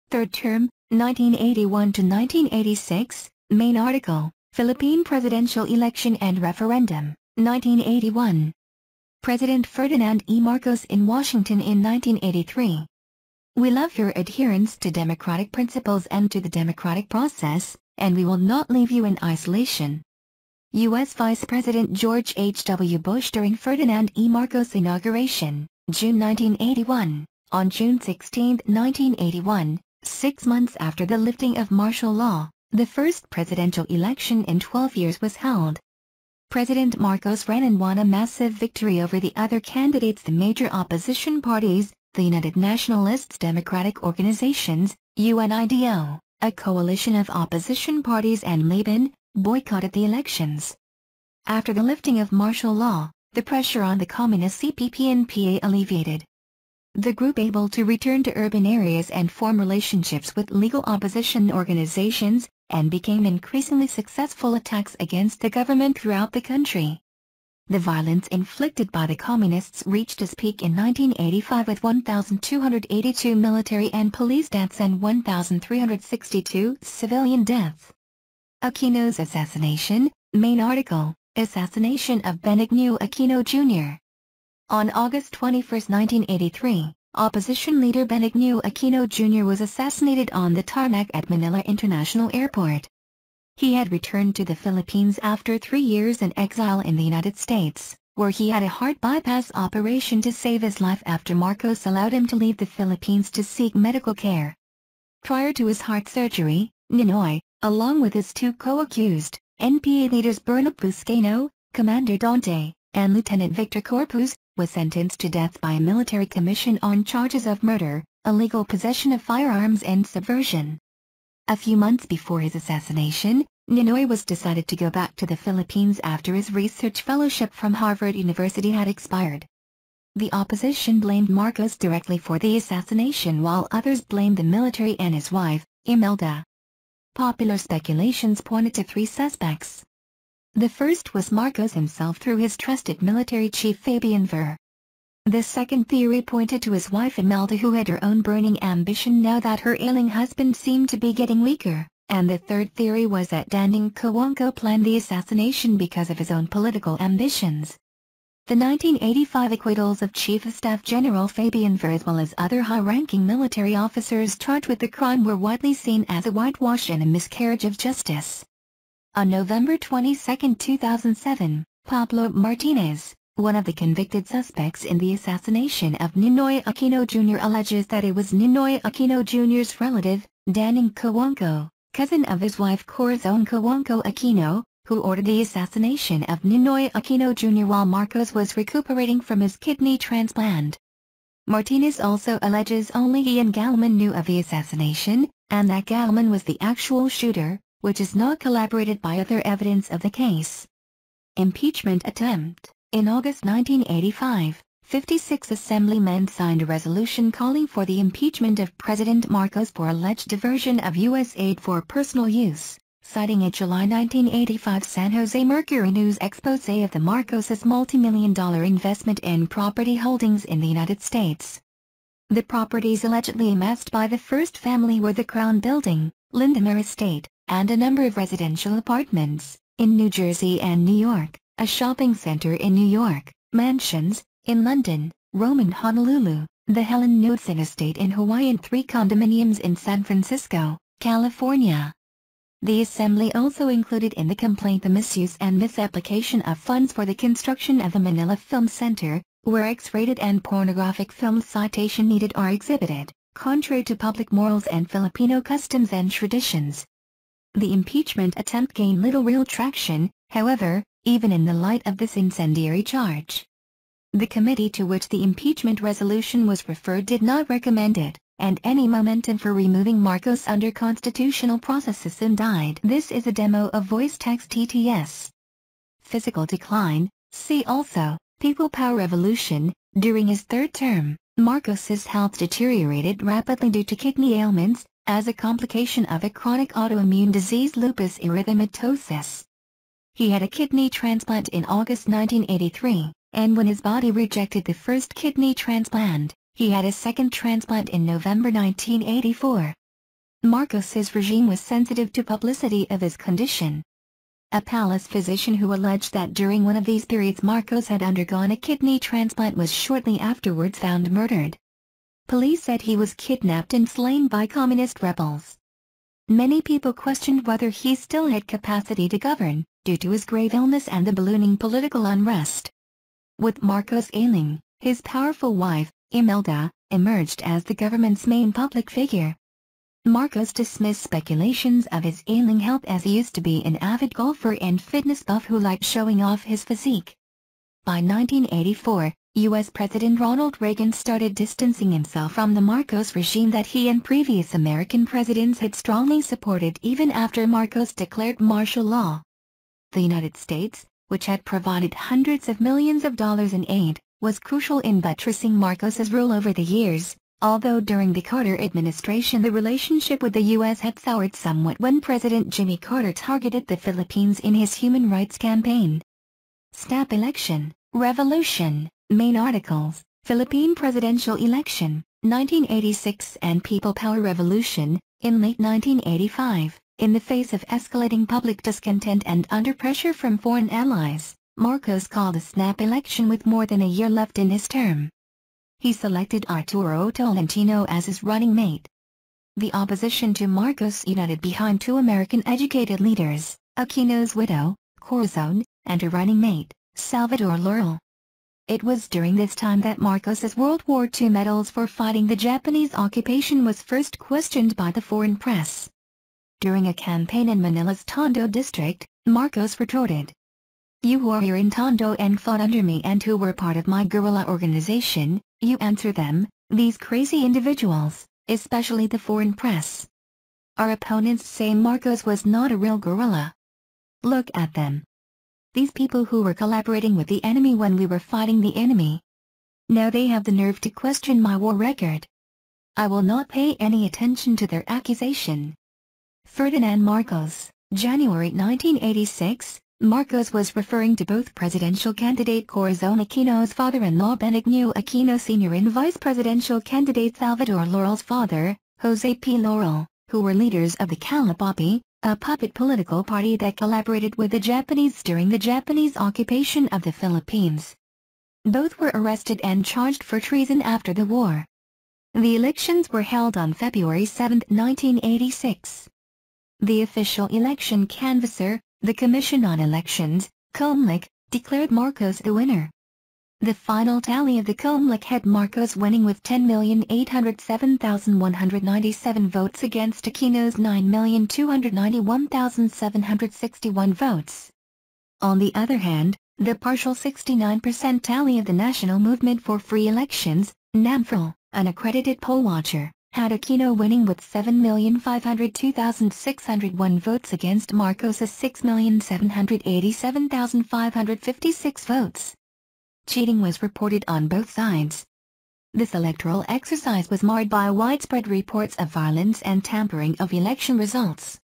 Third term, 1981 to 1986, main article, Philippine Presidential Election and Referendum, 1981. President Ferdinand E. Marcos in Washington in 1983. We love your adherence to democratic principles and to the democratic process, and we will not leave you in isolation. U.S. Vice President George H. W. Bush during Ferdinand E. Marcos' inauguration, June 1981. On June 16, 1981, 6 months after the lifting of martial law, the first presidential election in 12 years was held. President Marcos ran and won a massive victory over the other candidates. The major opposition parties, the United Nationalists Democratic Organizations, UNIDO, a coalition of opposition parties, and Laban, boycotted the elections. After the lifting of martial law, the pressure on the communist CPP-NPA alleviated. The group able to return to urban areas and form relationships with legal opposition organizations, and became increasingly successful attacks against the government throughout the country. The violence inflicted by the communists reached its peak in 1985 with 1,282 military and police deaths and 1,362 civilian deaths. Aquino's assassination, main article, Assassination of Benigno Aquino Jr. On August 21, 1983, opposition leader Benigno Aquino Jr. was assassinated on the tarmac at Manila International Airport. He had returned to the Philippines after 3 years in exile in the United States, where he had a heart bypass operation to save his life after Marcos allowed him to leave the Philippines to seek medical care. Prior to his heart surgery, Ninoy, along with his 2 co-accused, NPA leaders Bernard Buscaino, Commander Dante, and Lieutenant Victor Corpus, was sentenced to death by a military commission on charges of murder, illegal possession of firearms and subversion. A few months before his assassination, Ninoy was decided to go back to the Philippines after his research fellowship from Harvard University had expired. The opposition blamed Marcos directly for the assassination while others blamed the military and his wife, Imelda. Popular speculations pointed to 3 suspects. The first was Marcos himself through his trusted military chief Fabian Ver. The second theory pointed to his wife Imelda, who had her own burning ambition now that her ailing husband seemed to be getting weaker, and the third theory was that Danding Cojuangco planned the assassination because of his own political ambitions. The 1985 acquittals of Chief of Staff General Fabian Ver as well as other high-ranking military officers charged with the crime were widely seen as a whitewash and a miscarriage of justice. On November 22, 2007, Pablo Martinez, one of the convicted suspects in the assassination of Ninoy Aquino Jr., alleges that it was Ninoy Aquino Jr.'s relative, Danding Cojuangco, cousin of his wife Corazon Cojuangco Aquino, who ordered the assassination of Ninoy Aquino Jr. while Marcos was recuperating from his kidney transplant. Martinez also alleges only he and Galman knew of the assassination, and that Galman was the actual shooter, which is not corroborated by other evidence of the case. Impeachment attempt. In August 1985, 56 assemblymen signed a resolution calling for the impeachment of President Marcos for alleged diversion of U.S. aid for personal use, citing a July 1985 San Jose Mercury News expose of the Marcos' multi-million-dollar investment in property holdings in the United States. The properties allegedly amassed by the first family were the Crown Building, Lindemer Estate, and a number of residential apartments, in New Jersey and New York, a shopping center in New York, mansions, in London, Rome and Honolulu, the Helen Knudsen Estate in Hawaii and 3 condominiums in San Francisco, California. The Assembly also included in the complaint the misuse and misapplication of funds for the construction of the Manila Film Center, where X-rated and pornographic films citation needed are exhibited, contrary to public morals and Filipino customs and traditions. The impeachment attempt gained little real traction, however, even in the light of this incendiary charge. The committee to which the impeachment resolution was referred did not recommend it, and any momentum for removing Marcos under constitutional processes soon died. This is a demo of voice-text TTS. Physical decline. See also, People Power Revolution, During his third term, Marcos's health deteriorated rapidly due to kidney ailments, as a complication of a chronic autoimmune disease lupus erythematosus. He had a kidney transplant in August 1983, and when his body rejected the first kidney transplant, he had a second transplant in November 1984. Marcos's regime was sensitive to publicity of his condition. A palace physician who alleged that during one of these periods Marcos had undergone a kidney transplant was shortly afterwards found murdered. Police said he was kidnapped and slain by communist rebels. Many people questioned whether he still had capacity to govern, due to his grave illness and the ballooning political unrest. With Marcos ailing, his powerful wife, Imelda, emerged as the government's main public figure. Marcos dismissed speculations of his ailing health as he used to be an avid golfer and fitness buff who liked showing off his physique. By 1984, U.S. President Ronald Reagan started distancing himself from the Marcos regime that he and previous American presidents had strongly supported even after Marcos declared martial law. The United States, which had provided hundreds of millions of dollars in aid, was crucial in buttressing Marcos's rule over the years, although during the Carter administration the relationship with the U.S. had soured somewhat when President Jimmy Carter targeted the Philippines in his human rights campaign. Snap election, revolution, main articles, Philippine presidential election, 1986 and People Power Revolution, in late 1985. In the face of escalating public discontent and under pressure from foreign allies, Marcos called a snap election with more than a year left in his term. He selected Arturo Tolentino as his running mate. The opposition to Marcos united behind two American educated leaders, Aquino's widow, Corazon, and her running mate, Salvador Laurel. It was during this time that Marcos's World War II medals for fighting the Japanese occupation was first questioned by the foreign press. During a campaign in Manila's Tondo district, Marcos retorted, "You who are here in Tondo and fought under me and who were part of my guerrilla organization, you answer them, these crazy individuals, especially the foreign press. Our opponents say Marcos was not a real guerrilla. Look at them. These people who were collaborating with the enemy when we were fighting the enemy. Now they have the nerve to question my war record. I will not pay any attention to their accusation." Ferdinand Marcos, January 1986. Marcos was referring to both presidential candidate Corazon Aquino's father-in-law Benigno Aquino Sr. and vice presidential candidate Salvador Laurel's father, Jose P. Laurel, who were leaders of the Kalapapi, a puppet political party that collaborated with the Japanese during the Japanese occupation of the Philippines. Both were arrested and charged for treason after the war. The elections were held on February 7, 1986. The official election canvasser, the Commission on Elections, COMELEC, declared Marcos the winner. The final tally of the COMELEC had Marcos winning with 10,807,197 votes against Aquino's 9,291,761 votes. On the other hand, the partial 69% tally of the National Movement for Free Elections, NAMFREL, an accredited poll watcher, had Aquino winning with 7,502,601 votes against Marcos's 6,787,556 votes. Cheating was reported on both sides. This electoral exercise was marred by widespread reports of violence and tampering of election results.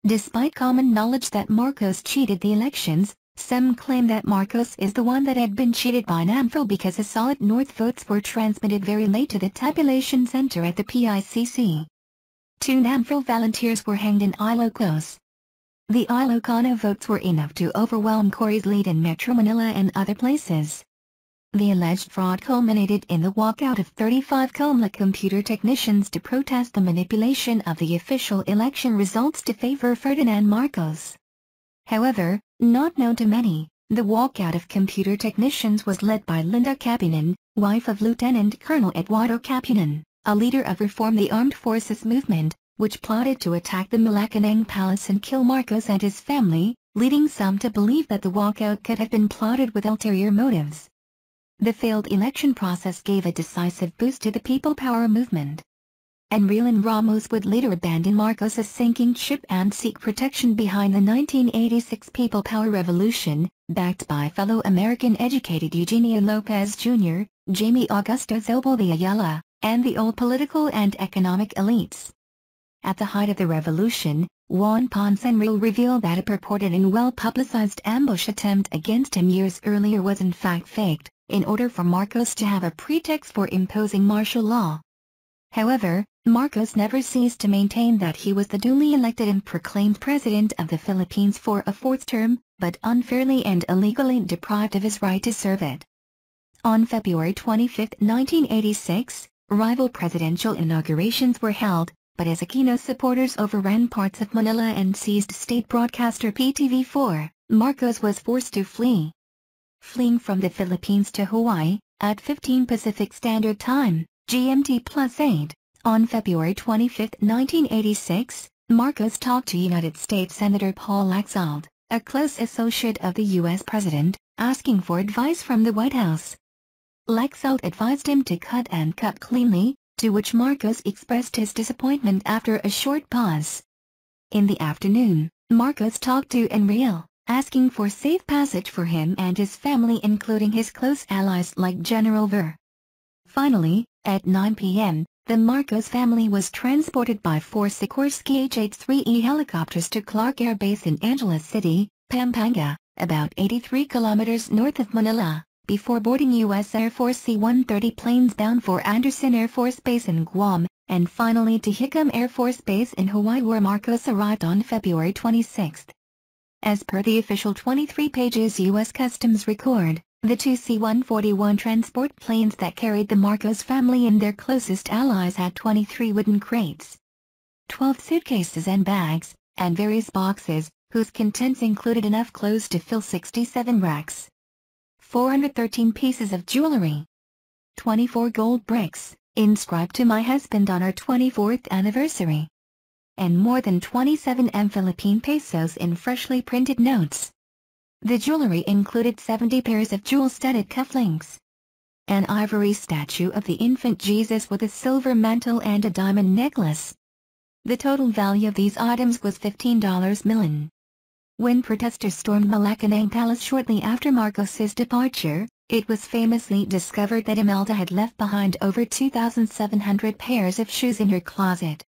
Despite common knowledge that Marcos cheated the elections, some claim that Marcos is the one that had been cheated by NAMFREL because his solid North votes were transmitted very late to the tabulation center at the PICC. 2 NAMFREL volunteers were hanged in Ilocos. The Ilocano votes were enough to overwhelm Cory's lead in Metro Manila and other places. The alleged fraud culminated in the walkout of 35 COMELEC computer technicians to protest the manipulation of the official election results to favor Ferdinand Marcos. However, not known to many, the walkout of computer technicians was led by Linda Capunan, wife of Lieutenant Colonel Eduardo Capunan, a leader of Reform the Armed Forces movement, which plotted to attack the Malacanang Palace and kill Marcos and his family, leading some to believe that the walkout could have been plotted with ulterior motives. The failed election process gave a decisive boost to the People Power movement. Enrilan Ramos would later abandon Marcos's sinking ship and seek protection behind the 1986 People Power Revolution, backed by fellow American educated Eugenio Lopez Jr., Jaime Augusto Zobel de Ayala, and the old political and economic elites. At the height of the revolution, Juan Ponce Enrile revealed that a purported and well-publicized ambush attempt against him years earlier was in fact faked, in order for Marcos to have a pretext for imposing martial law. However, Marcos never ceased to maintain that he was the duly elected and proclaimed President of the Philippines for a fourth term, but unfairly and illegally deprived of his right to serve it. On February 25, 1986, rival presidential inaugurations were held, but as Aquino supporters overran parts of Manila and seized state broadcaster PTV4, Marcos was forced to flee. Fleeing from the Philippines to Hawaii, at 15 Pacific Standard Time, GMT+8, on February 25, 1986, Marcos talked to United States Senator Paul Laxalt, a close associate of the U.S. President, asking for advice from the White House. Laxalt advised him to cut and cut cleanly, to which Marcos expressed his disappointment after a short pause. In the afternoon, Marcos talked to Enrile, asking for safe passage for him and his family, including his close allies like General Ver. Finally, at 9 p.m., the Marcos family was transported by four Sikorsky H-3E helicopters to Clark Air Base in Angeles City, Pampanga, about 83 kilometers north of Manila, before boarding U.S. Air Force C-130 planes bound for Andersen Air Force Base in Guam, and finally to Hickam Air Force Base in Hawaii, where Marcos arrived on February 26. As per the official 23 pages U.S. Customs record, the two C-141 transport planes that carried the Marcos family and their closest allies had 23 wooden crates, 12 suitcases and bags, and various boxes, whose contents included enough clothes to fill 67 racks, 413 pieces of jewelry, 24 gold bricks, inscribed to my husband on our 24th anniversary, and more than 27 Philippine pesos in freshly printed notes. The jewelry included 70 pairs of jewel-studded cufflinks, an ivory statue of the infant Jesus with a silver mantle and a diamond necklace. The total value of these items was $15 million. When protesters stormed Malacanang Palace shortly after Marcos's departure, it was famously discovered that Imelda had left behind over 2,700 pairs of shoes in her closet.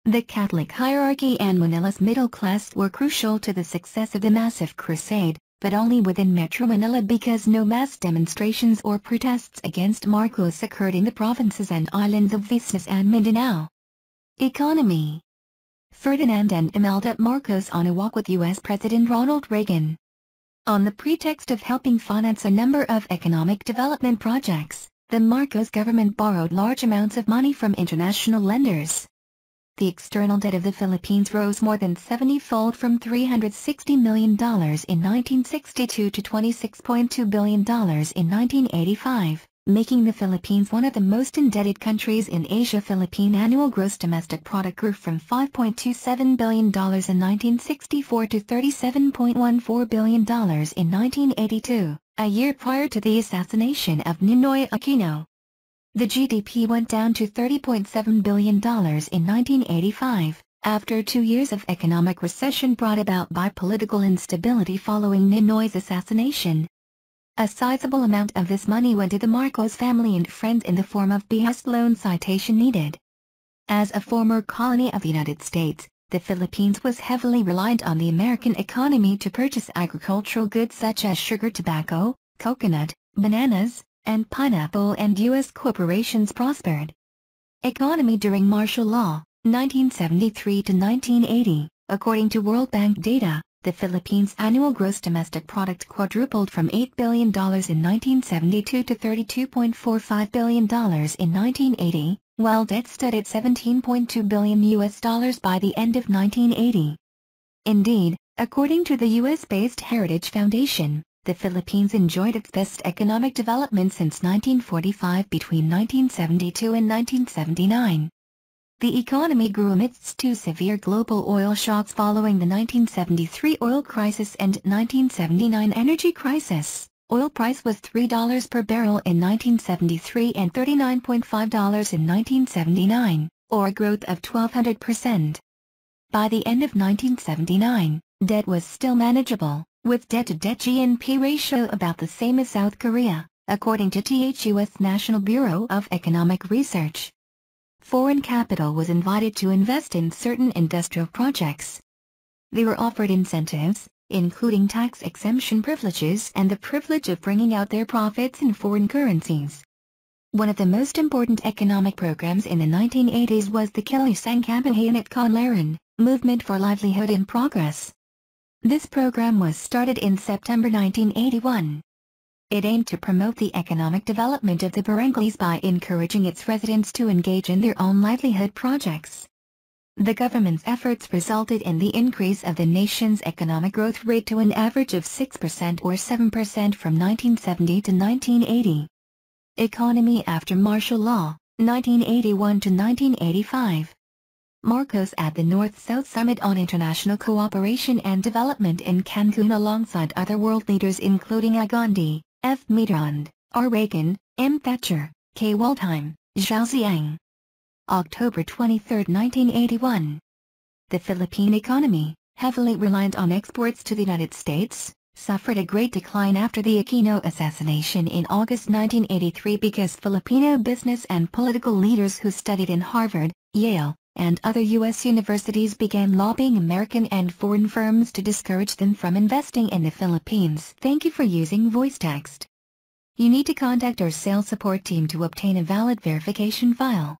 The Catholic hierarchy and Manila's middle class were crucial to the success of the massive crusade, but only within Metro Manila, because no mass demonstrations or protests against Marcos occurred in the provinces and islands of Visayas and Mindanao. Economy. Ferdinand and Imelda Marcos on a walk with U.S. President Ronald Reagan. On the pretext of helping finance a number of economic development projects, the Marcos government borrowed large amounts of money from international lenders. The external debt of the Philippines rose more than 70-fold from $360 million in 1962 to $26.2 billion in 1985, making the Philippines one of the most indebted countries in Asia. Philippine annual gross domestic product grew from $5.27 billion in 1964 to $37.14 billion in 1982, a year prior to the assassination of Ninoy Aquino. The GDP went down to $30.7 billion in 1985, after 2 years of economic recession brought about by political instability following Ninoy's assassination. A sizable amount of this money went to the Marcos family and friends in the form of BS loan citation needed. As a former colony of the United States, the Philippines was heavily reliant on the American economy to purchase agricultural goods such as sugar, tobacco, coconut, bananas, and pineapple, and U.S. corporations prospered. Economy during martial law, 1973 to 1980. According to World Bank data, the Philippines' annual gross domestic product quadrupled from $8 billion in 1972 to $32.45 billion in 1980, while debt stood at $17.2 billion by the end of 1980. Indeed, according to the U.S.-based Heritage Foundation, the Philippines enjoyed its best economic development since 1945 between 1972 and 1979. The economy grew amidst two severe global oil shocks following the 1973 oil crisis and 1979 energy crisis. Oil price was $3 per barrel in 1973 and $39.5 in 1979, or a growth of 1,200%. By the end of 1979, debt was still manageable, with debt-to-debt GNP ratio about the same as South Korea, according to THUS National Bureau of Economic Research. Foreign capital was invited to invest in certain industrial projects. They were offered incentives, including tax exemption privileges and the privilege of bringing out their profits in foreign currencies. One of the most important economic programs in the 1980s was the Kilusang Kabahayan at Kanlaran, Movement for Livelihood in Progress. This program was started in September 1981. It aimed to promote the economic development of the barangays by encouraging its residents to engage in their own livelihood projects. The government's efforts resulted in the increase of the nation's economic growth rate to an average of 6% or 7% from 1970 to 1980. Economy after martial law, 1981 to 1985. Marcos at the North-South Summit on International Cooperation and Development in Cancun alongside other world leaders including A. Gandhi, F. Mitterrand, R. Reagan, M. Thatcher, K. Waldheim, Zhao Ziyang. October 23, 1981. The Philippine economy, heavily reliant on exports to the United States, suffered a great decline after the Aquino assassination in August 1983 because Filipino business and political leaders who studied in Harvard, Yale, and other U.S. universities began lobbying American and foreign firms to discourage them from investing in the Philippines. Thank you for using voice text. You need to contact our sales support team to obtain a valid verification file.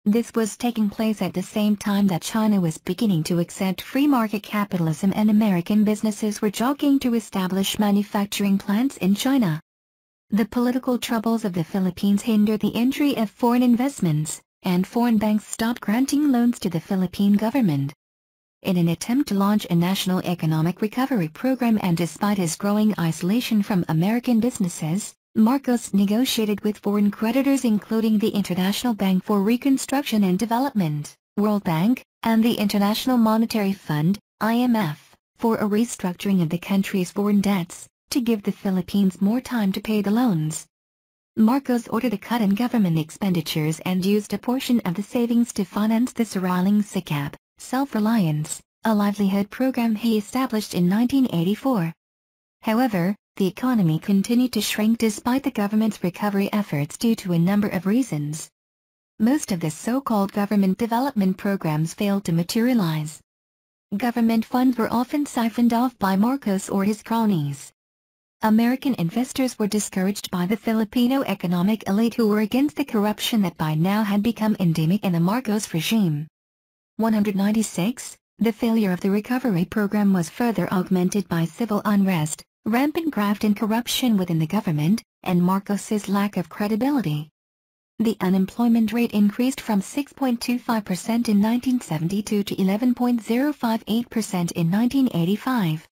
This was taking place at the same time that China was beginning to accept free market capitalism and American businesses were jockeying to establish manufacturing plants in China. The political troubles of the Philippines hindered the entry of foreign investments, and foreign banks stopped granting loans to the Philippine government. In an attempt to launch a national economic recovery program and despite his growing isolation from American businesses, Marcos negotiated with foreign creditors including the International Bank for Reconstruction and Development, World Bank, and the International Monetary Fund, IMF, for a restructuring of the country's foreign debts, to give the Philippines more time to pay the loans. Marcos ordered a cut in government expenditures and used a portion of the savings to finance the Saraling Sikap, Self-Reliance, a livelihood program he established in 1984. However, the economy continued to shrink despite the government's recovery efforts due to a number of reasons. Most of the so-called government development programs failed to materialize. Government funds were often siphoned off by Marcos or his cronies. American investors were discouraged by the Filipino economic elite who were against the corruption that by now had become endemic in the Marcos regime. 196. The failure of the recovery program was further augmented by civil unrest, rampant graft and corruption within the government, and Marcos's lack of credibility. The unemployment rate increased from 6.25% in 1972 to 11.058% in 1985.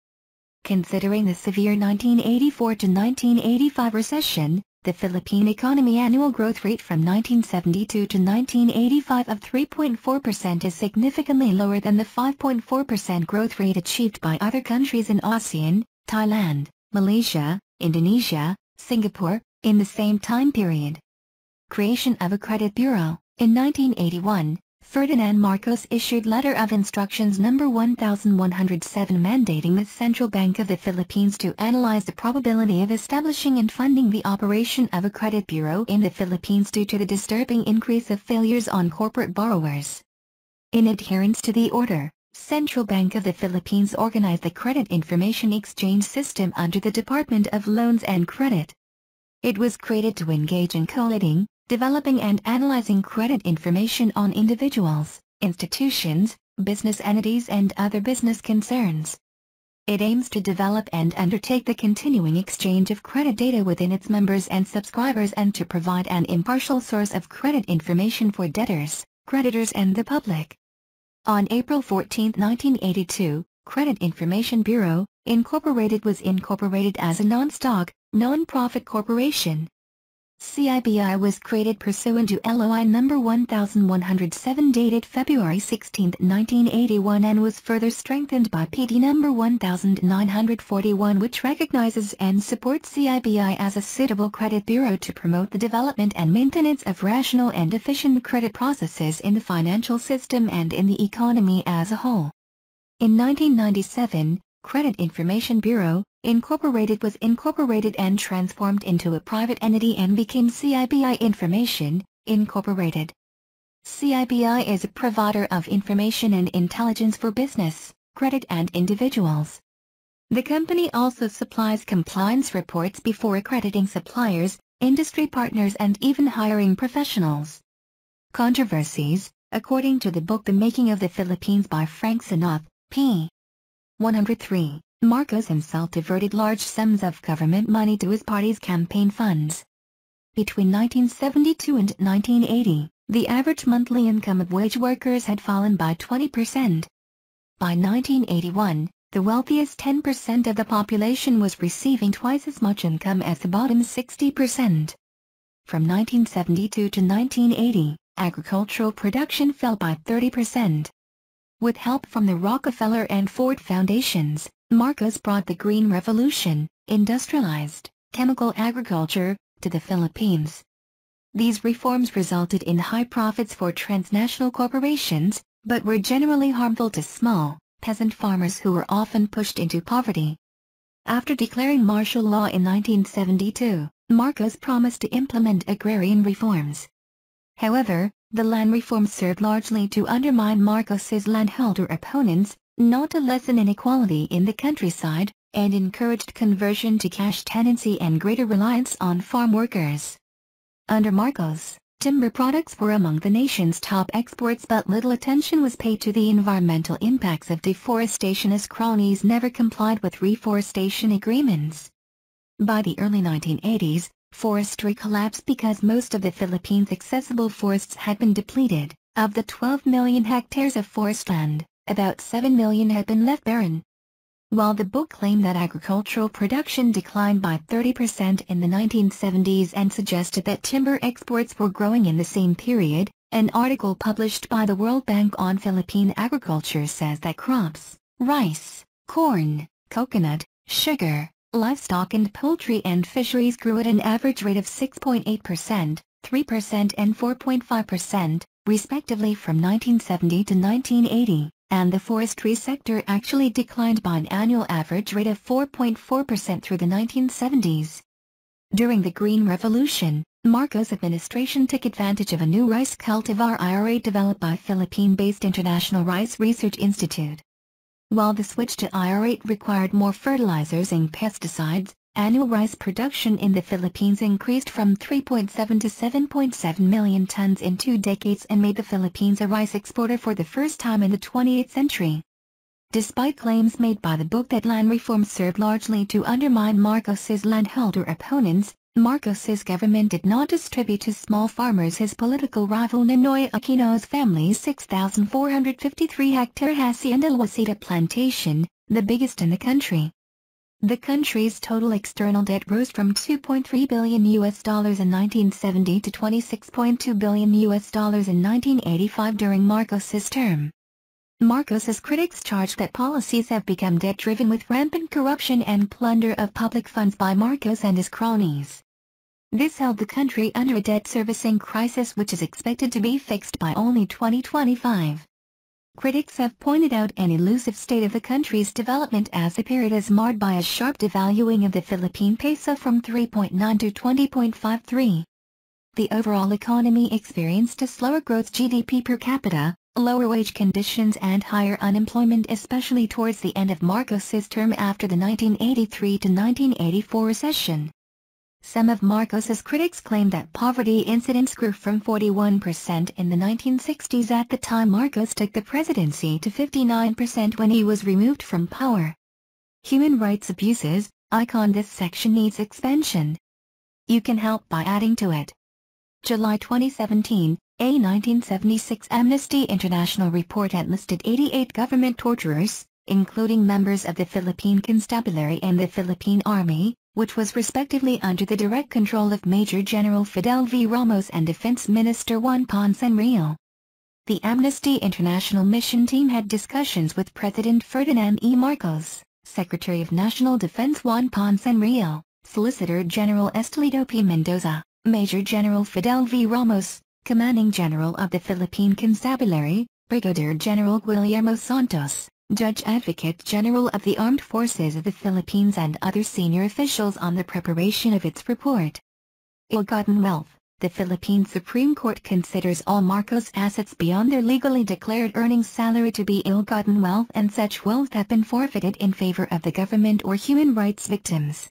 Considering the severe 1984 to 1985 recession, the Philippine economy annual growth rate from 1972 to 1985 of 3.4% is significantly lower than the 5.4% growth rate achieved by other countries in ASEAN, Thailand, Malaysia, Indonesia, Singapore, in the same time period. Creation of a credit bureau. In 1981, Ferdinand Marcos issued Letter of Instructions No. 1107 mandating the Central Bank of the Philippines to analyze the probability of establishing and funding the operation of a credit bureau in the Philippines due to the disturbing increase of failures on corporate borrowers. In adherence to the order, Central Bank of the Philippines organized the Credit Information Exchange System under the Department of Loans and Credit. It was created to engage in collating, developing and analyzing credit information on individuals, institutions, business entities and other business concerns. It aims to develop and undertake the continuing exchange of credit data within its members and subscribers and to provide an impartial source of credit information for debtors, creditors and the public. On April 14, 1982, Credit Information Bureau, Incorporated was incorporated as a non-stock, non-profit corporation. CIBI was created pursuant to LOI No. 1107 dated February 16, 1981 and was further strengthened by PD No. 1941 which recognizes and supports CIBI as a suitable credit bureau to promote the development and maintenance of rational and efficient credit processes in the financial system and in the economy as a whole. In 1997, Credit Information Bureau, Incorporated was incorporated and transformed into a private entity and became CIBI Information, Incorporated. CIBI is a provider of information and intelligence for business, credit and individuals. The company also supplies compliance reports before accrediting suppliers, industry partners and even hiring professionals. Controversies, according to the book The Making of the Philippines by Frank Sinoth, p. 103, Marcos himself diverted large sums of government money to his party's campaign funds. Between 1972 and 1980, the average monthly income of wage workers had fallen by 20%. By 1981, the wealthiest 10% of the population was receiving twice as much income as the bottom 60%. From 1972 to 1980, agricultural production fell by 30%. With help from the Rockefeller and Ford Foundations, Marcos brought the Green Revolution, industrialized, chemical agriculture, to the Philippines. These reforms resulted in high profits for transnational corporations, but were generally harmful to small, peasant farmers who were often pushed into poverty. After declaring martial law in 1972, Marcos promised to implement agrarian reforms. However, the land reforms served largely to undermine Marcos's landholder opponents, not to lessen inequality in the countryside, and encouraged conversion to cash tenancy and greater reliance on farm workers. Under Marcos, timber products were among the nation's top exports, but little attention was paid to the environmental impacts of deforestation as cronies never complied with reforestation agreements. By the early 1980s, forestry collapsed because most of the Philippines' accessible forests had been depleted. Of the 12 million hectares of forest land, about 7 million had been left barren. While the book claimed that agricultural production declined by 30% in the 1970s and suggested that timber exports were growing in the same period, an article published by the World Bank on Philippine agriculture says that crops, rice, corn, coconut, sugar, livestock and poultry and fisheries grew at an average rate of 6.8%, 3% and 4.5%, respectively from 1970 to 1980. And the forestry sector actually declined by an annual average rate of 4.4% through the 1970s. During the Green Revolution, Marcos' administration took advantage of a new rice cultivar IRA developed by Philippine-based International Rice Research Institute. While the switch to IRA required more fertilizers and pesticides, annual rice production in the Philippines increased from 3.7 to 7.7 million tons in 2 decades and made the Philippines a rice exporter for the first time in the 28th century. Despite claims made by the book that land reforms served largely to undermine Marcos's landholder opponents, Marcos's government did not distribute to small farmers his political rival Ninoy Aquino's family's 6,453-hectare Hacienda Wasita plantation, the biggest in the country. The country's total external debt rose from $2.3 billion in 1970 to $26.2 billion in 1985 during Marcos's term. Marcos's critics charged that policies have become debt-driven with rampant corruption and plunder of public funds by Marcos and his cronies. This held the country under a debt servicing crisis which is expected to be fixed by only 2025. Critics have pointed out an elusive state of the country's development as the period is marred by a sharp devaluing of the Philippine peso from 3.9 to 20.53. The overall economy experienced a slower growth GDP per capita, lower wage conditions and higher unemployment especially towards the end of Marcos's term after the 1983 to 1984 recession. Some of Marcos's critics claim that poverty incidence grew from 41% in the 1960s at the time Marcos took the presidency to 59% when he was removed from power. Human rights abuses, icon. This section needs expansion. You can help by adding to it. July 2017, a 1976 Amnesty International report had listed 88 government torturers, including members of the Philippine Constabulary and the Philippine Army, which was respectively under the direct control of Major General Fidel V. Ramos and Defense Minister Juan Ponce Enrile. The Amnesty International mission team had discussions with President Ferdinand E. Marcos, Secretary of National Defense Juan Ponce Enrile, Solicitor General Estelito P. Mendoza, Major General Fidel V. Ramos, Commanding General of the Philippine Constabulary, Brigadier General Guillermo Santos, Judge Advocate General of the Armed Forces of the Philippines and other senior officials on the preparation of its report. Ill-gotten wealth. The Philippine Supreme Court considers all Marcos assets beyond their legally declared earnings salary to be ill-gotten wealth, and such wealth have been forfeited in favor of the government or human rights victims.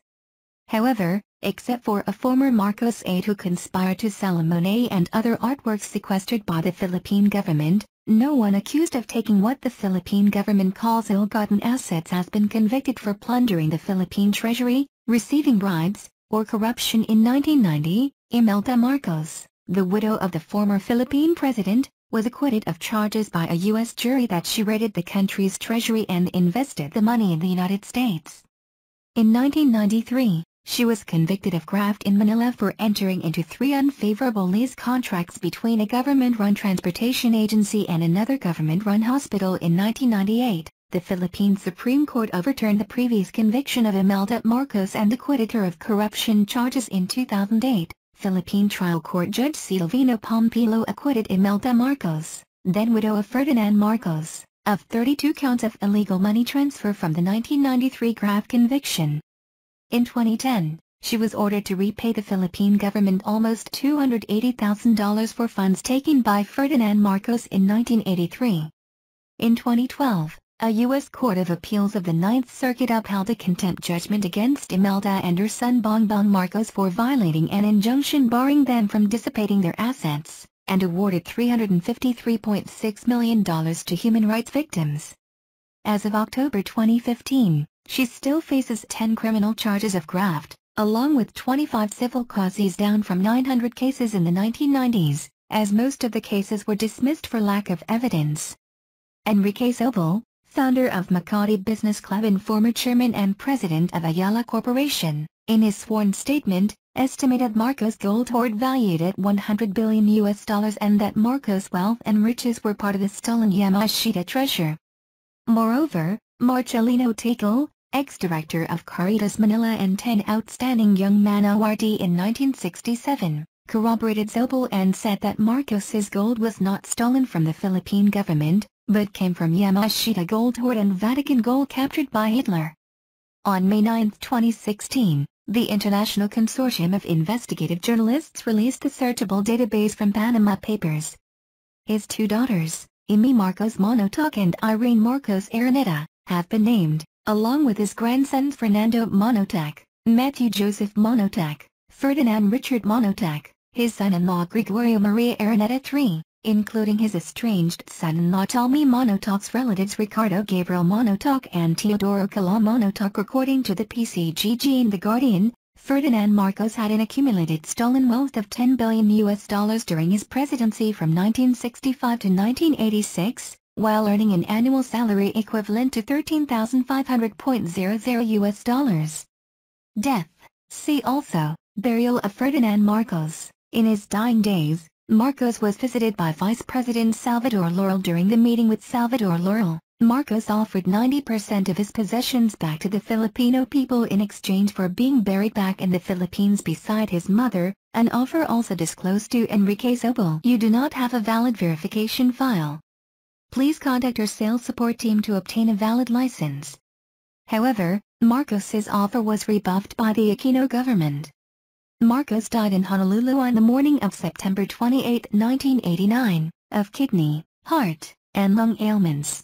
However, except for a former Marcos aide who conspired to sell Monet and other artworks sequestered by the Philippine government, no one accused of taking what the Philippine government calls ill-gotten assets has been convicted for plundering the Philippine treasury, receiving bribes, or corruption. In 1990, Imelda Marcos, the widow of the former Philippine president, was acquitted of charges by a U.S. jury that she raided the country's treasury and invested the money in the United States. In 1993, she was convicted of graft in Manila for entering into 3 unfavorable lease contracts between a government-run transportation agency and another government-run hospital. In 1998, the Philippine Supreme Court overturned the previous conviction of Imelda Marcos and acquitted her of corruption charges. In 2008, Philippine trial court judge Silvino Pompilo acquitted Imelda Marcos, then widow of Ferdinand Marcos, of 32 counts of illegal money transfer from the 1993 graft conviction. In 2010, she was ordered to repay the Philippine government almost $280,000 for funds taken by Ferdinand Marcos in 1983. In 2012, a U.S. Court of Appeals of the Ninth Circuit upheld a contempt judgment against Imelda and her son Bongbong Marcos for violating an injunction barring them from dissipating their assets, and awarded $353.6 million to human rights victims. As of October 2015, she still faces 10 criminal charges of graft, along with 25 civil causes, down from 900 cases in the 1990s, as most of the cases were dismissed for lack of evidence. Enrique Zobel, founder of Makati Business Club and former chairman and president of Ayala Corporation, in his sworn statement, estimated Marcos' gold hoard valued at $100 billion and that Marcos' wealth and riches were part of the stolen Yamashita treasure. Moreover, Marcelino Tagle, ex-director of Caritas Manila and 10 outstanding young men awardee in 1967, corroborated Zobel and said that Marcos' gold was not stolen from the Philippine government, but came from Yamashita gold hoard and Vatican gold captured by Hitler. On May 9, 2016, the International Consortium of Investigative Journalists released the searchable database from Panama Papers. His 2 daughters, Amy Marcos Monotoc and Irene Marcos Araneta, have been named, along with his grandsons Fernando Monotoc, Matthew Joseph Monotoc, Ferdinand Richard Monotoc, his son-in-law Gregorio Maria Araneta III, including his estranged son-in-law Tommy Monotoc's relatives Ricardo Gabriel Monotoc and Teodoro Cala Monotoc. According to the PCGG and The Guardian, Ferdinand Marcos had an accumulated stolen wealth of $10 billion during his presidency from 1965 to 1986, while earning an annual salary equivalent to $13,500.00. Death. See also, Burial of Ferdinand Marcos. In his dying days, Marcos was visited by Vice President Salvador Laurel. During the meeting with Salvador Laurel, Marcos offered 90% of his possessions back to the Filipino people in exchange for being buried back in the Philippines beside his mother, an offer also disclosed to Enrique Zobel. You do not have a valid verification file. Please contact our sales support team to obtain a valid license. However, Marcos's offer was rebuffed by the Aquino government. Marcos died in Honolulu on the morning of September 28, 1989, of kidney, heart, and lung ailments.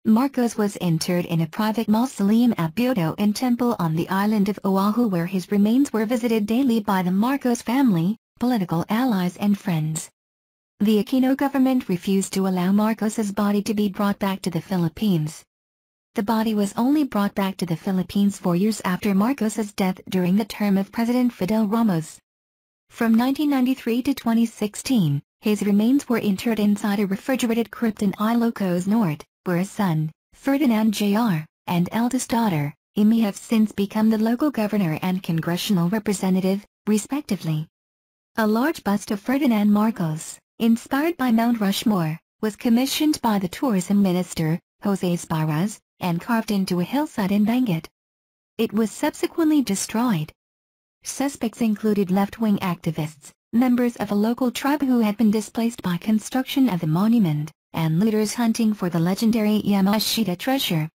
Marcos was interred in a private mausoleum at Biodo Temple on the island of Oahu, where his remains were visited daily by the Marcos family, political allies and friends. The Aquino government refused to allow Marcos's body to be brought back to the Philippines. The body was only brought back to the Philippines 4 years after Marcos's death during the term of President Fidel Ramos. From 1993 to 2016, his remains were interred inside a refrigerated crypt in Ilocos Norte, where his son, Ferdinand Jr., and eldest daughter, Amy, have since become the local governor and congressional representative, respectively. A large bust of Ferdinand Marcos, inspired by Mount Rushmore, was commissioned by the tourism minister, Jose Espiras, and carved into a hillside in Benguet. It was subsequently destroyed. Suspects included left-wing activists, members of a local tribe who had been displaced by construction of the monument, and looters hunting for the legendary Yamashita treasure.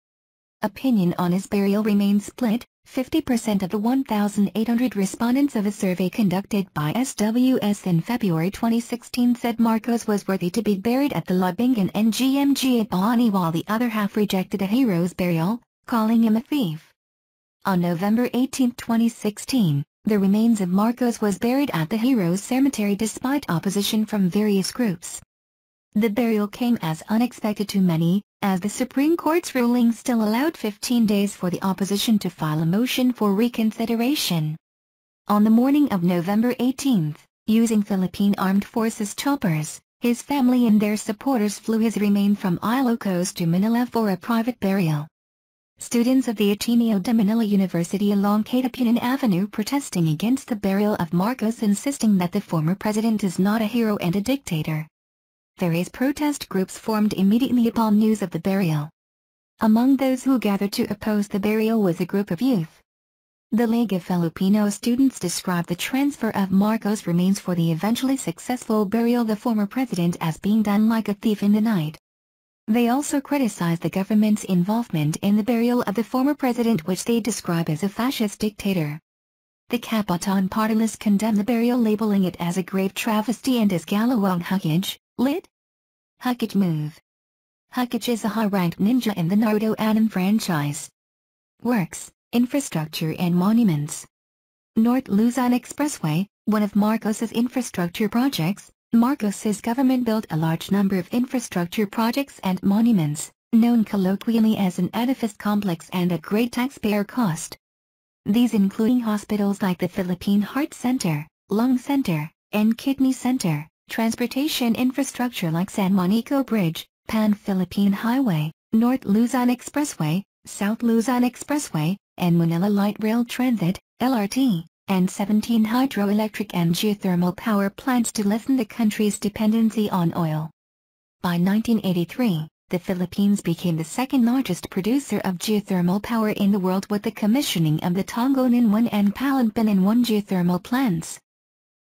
Opinion on his burial remains split. 50% of the 1,800 respondents of a survey conducted by SWS in February 2016 said Marcos was worthy to be buried at the Lubingan NGMG at Bani, while the other half rejected a hero's burial, calling him a thief. On November 18, 2016, the remains of Marcos was buried at the Heroes Cemetery despite opposition from various groups. The burial came as unexpected to many, as the Supreme Court's ruling still allowed 15 days for the opposition to file a motion for reconsideration. On the morning of November 18, using Philippine Armed Forces choppers, his family and their supporters flew his remains from Ilocos to Manila for a private burial. Students of the Ateneo de Manila University along Katipunan Avenue protesting against the burial of Marcos, insisting that the former president is not a hero and a dictator. Various protest groups formed immediately upon news of the burial. Among those who gathered to oppose the burial was a group of youth. The League of Filipino Students described the transfer of Marcos' remains for the eventually successful burial of the former president as being done like a thief in the night. They also criticized the government's involvement in the burial of the former president, which they describe as a fascist dictator. The Kabataan Party list condemned the burial, labeling it as a grave travesty and as galawang hukage, lit. Hukage move. Hukage is a high-ranked ninja in the Naruto anime franchise. Works, infrastructure and monuments. North Luzon Expressway, one of Marcos's infrastructure projects. Marcos's government built a large number of infrastructure projects and monuments, known colloquially as an edifice complex, and at great taxpayer cost. These including hospitals like the Philippine Heart Center, Lung Center, and Kidney Center, transportation infrastructure like San Monico Bridge, Pan-Philippine Highway, North Luzon Expressway, South Luzon Expressway, and Manila Light Rail Transit, LRT, and 17 hydroelectric and geothermal power plants to lessen the country's dependency on oil. By 1983, the Philippines became the second largest producer of geothermal power in the world, with the commissioning of the Tongganan 1 and Palampanan 1 geothermal plants.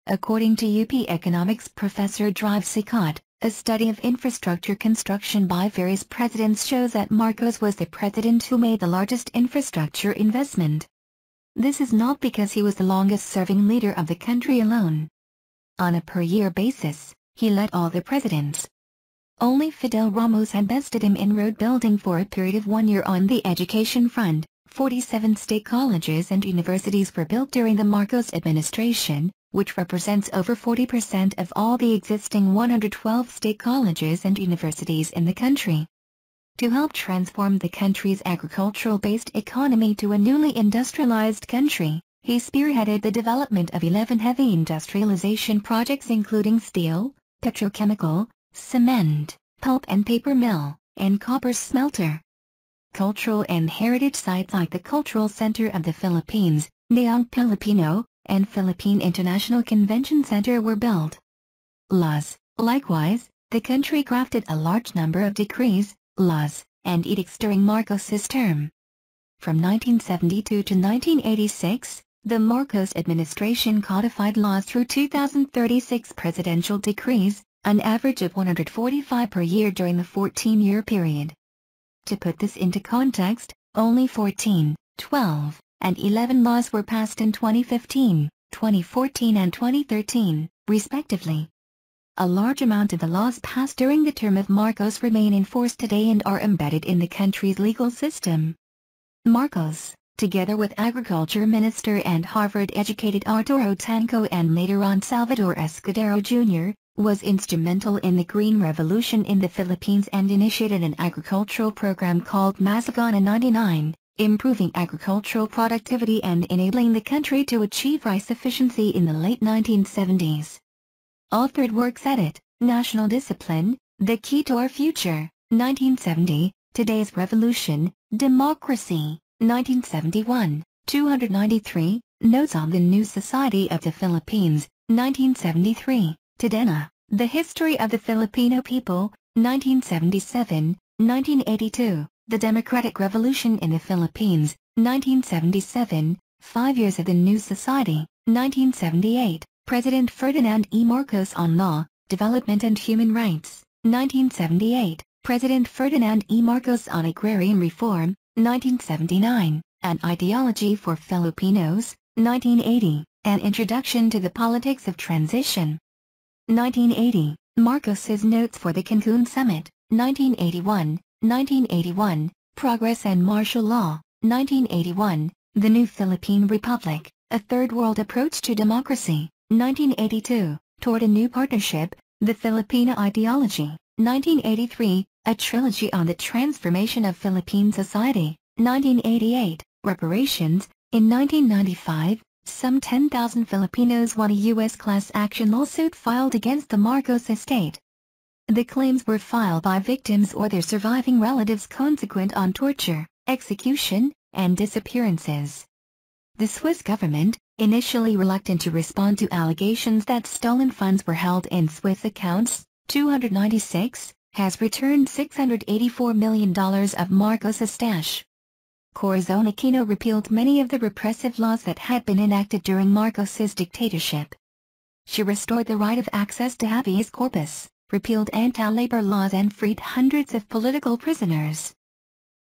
According to UP economics professor Drive Sikat, a study of infrastructure construction by various presidents shows that Marcos was the president who made the largest infrastructure investment. This is not because he was the longest-serving leader of the country alone. On a per-year basis, he led all the presidents. Only Fidel Ramos had bested him in road building for a period of 1 year. On the education front, 47 state colleges and universities were built during the Marcos administration, which represents over 40% of all the existing 112 state colleges and universities in the country. To help transform the country's agricultural-based economy to a newly industrialized country, he spearheaded the development of 11 heavy industrialization projects including steel, petrochemical, cement, pulp and paper mill, and copper smelter. Cultural and heritage sites like the Cultural Center of the Philippines, Neong Filipino, and Philippine International Convention Center were built. Laws. Likewise, the country crafted a large number of decrees, laws, and edicts during Marcos's term. From 1972 to 1986, the Marcos administration codified laws through 2,036 presidential decrees, an average of 145 per year during the 14-year period. To put this into context, only 14, 12, and 11 laws were passed in 2015, 2014 and 2013, respectively. A large amount of the laws passed during the term of Marcos remain in force today and are embedded in the country's legal system. Marcos, together with Agriculture Minister and Harvard-educated Arturo Tanco and later on Salvador Escudero Jr., was instrumental in the Green Revolution in the Philippines and initiated an agricultural program called Masagana 99, improving agricultural productivity and enabling the country to achieve rice sufficiency in the late 1970s. Authored works: Edit, National Discipline, The Key to Our Future, 1970, Today's Revolution, Democracy, 1971, 293, Notes on the New Society of the Philippines, 1973, Tadena, The History of the Filipino People, 1977, 1982, The Democratic Revolution in the Philippines, 1977, 5 Years of the New Society, 1978, President Ferdinand E. Marcos on Law, Development and Human Rights, 1978, President Ferdinand E. Marcos on Agrarian Reform, 1979, An Ideology for Filipinos, 1980, An Introduction to the Politics of Transition. 1980, Marcos's Notes for the Cancun Summit, 1981, Progress and Martial Law, 1981, The New Philippine Republic, A Third World Approach to Democracy, 1982, Toward a New Partnership, The Filipino Ideology, 1983, A Trilogy on the Transformation of Philippine Society, 1988, Reparations. In 1995, some 10,000 Filipinos won a U.S. class action lawsuit filed against the Marcos estate. The claims were filed by victims or their surviving relatives consequent on torture, execution, and disappearances. The Swiss government, initially reluctant to respond to allegations that stolen funds were held in Swiss accounts, 296, has returned $684 million of Marcos' stash. Corazon Aquino repealed many of the repressive laws that had been enacted during Marcos' dictatorship. She restored the right of access to habeas corpus, repealed anti-labor laws and freed hundreds of political prisoners.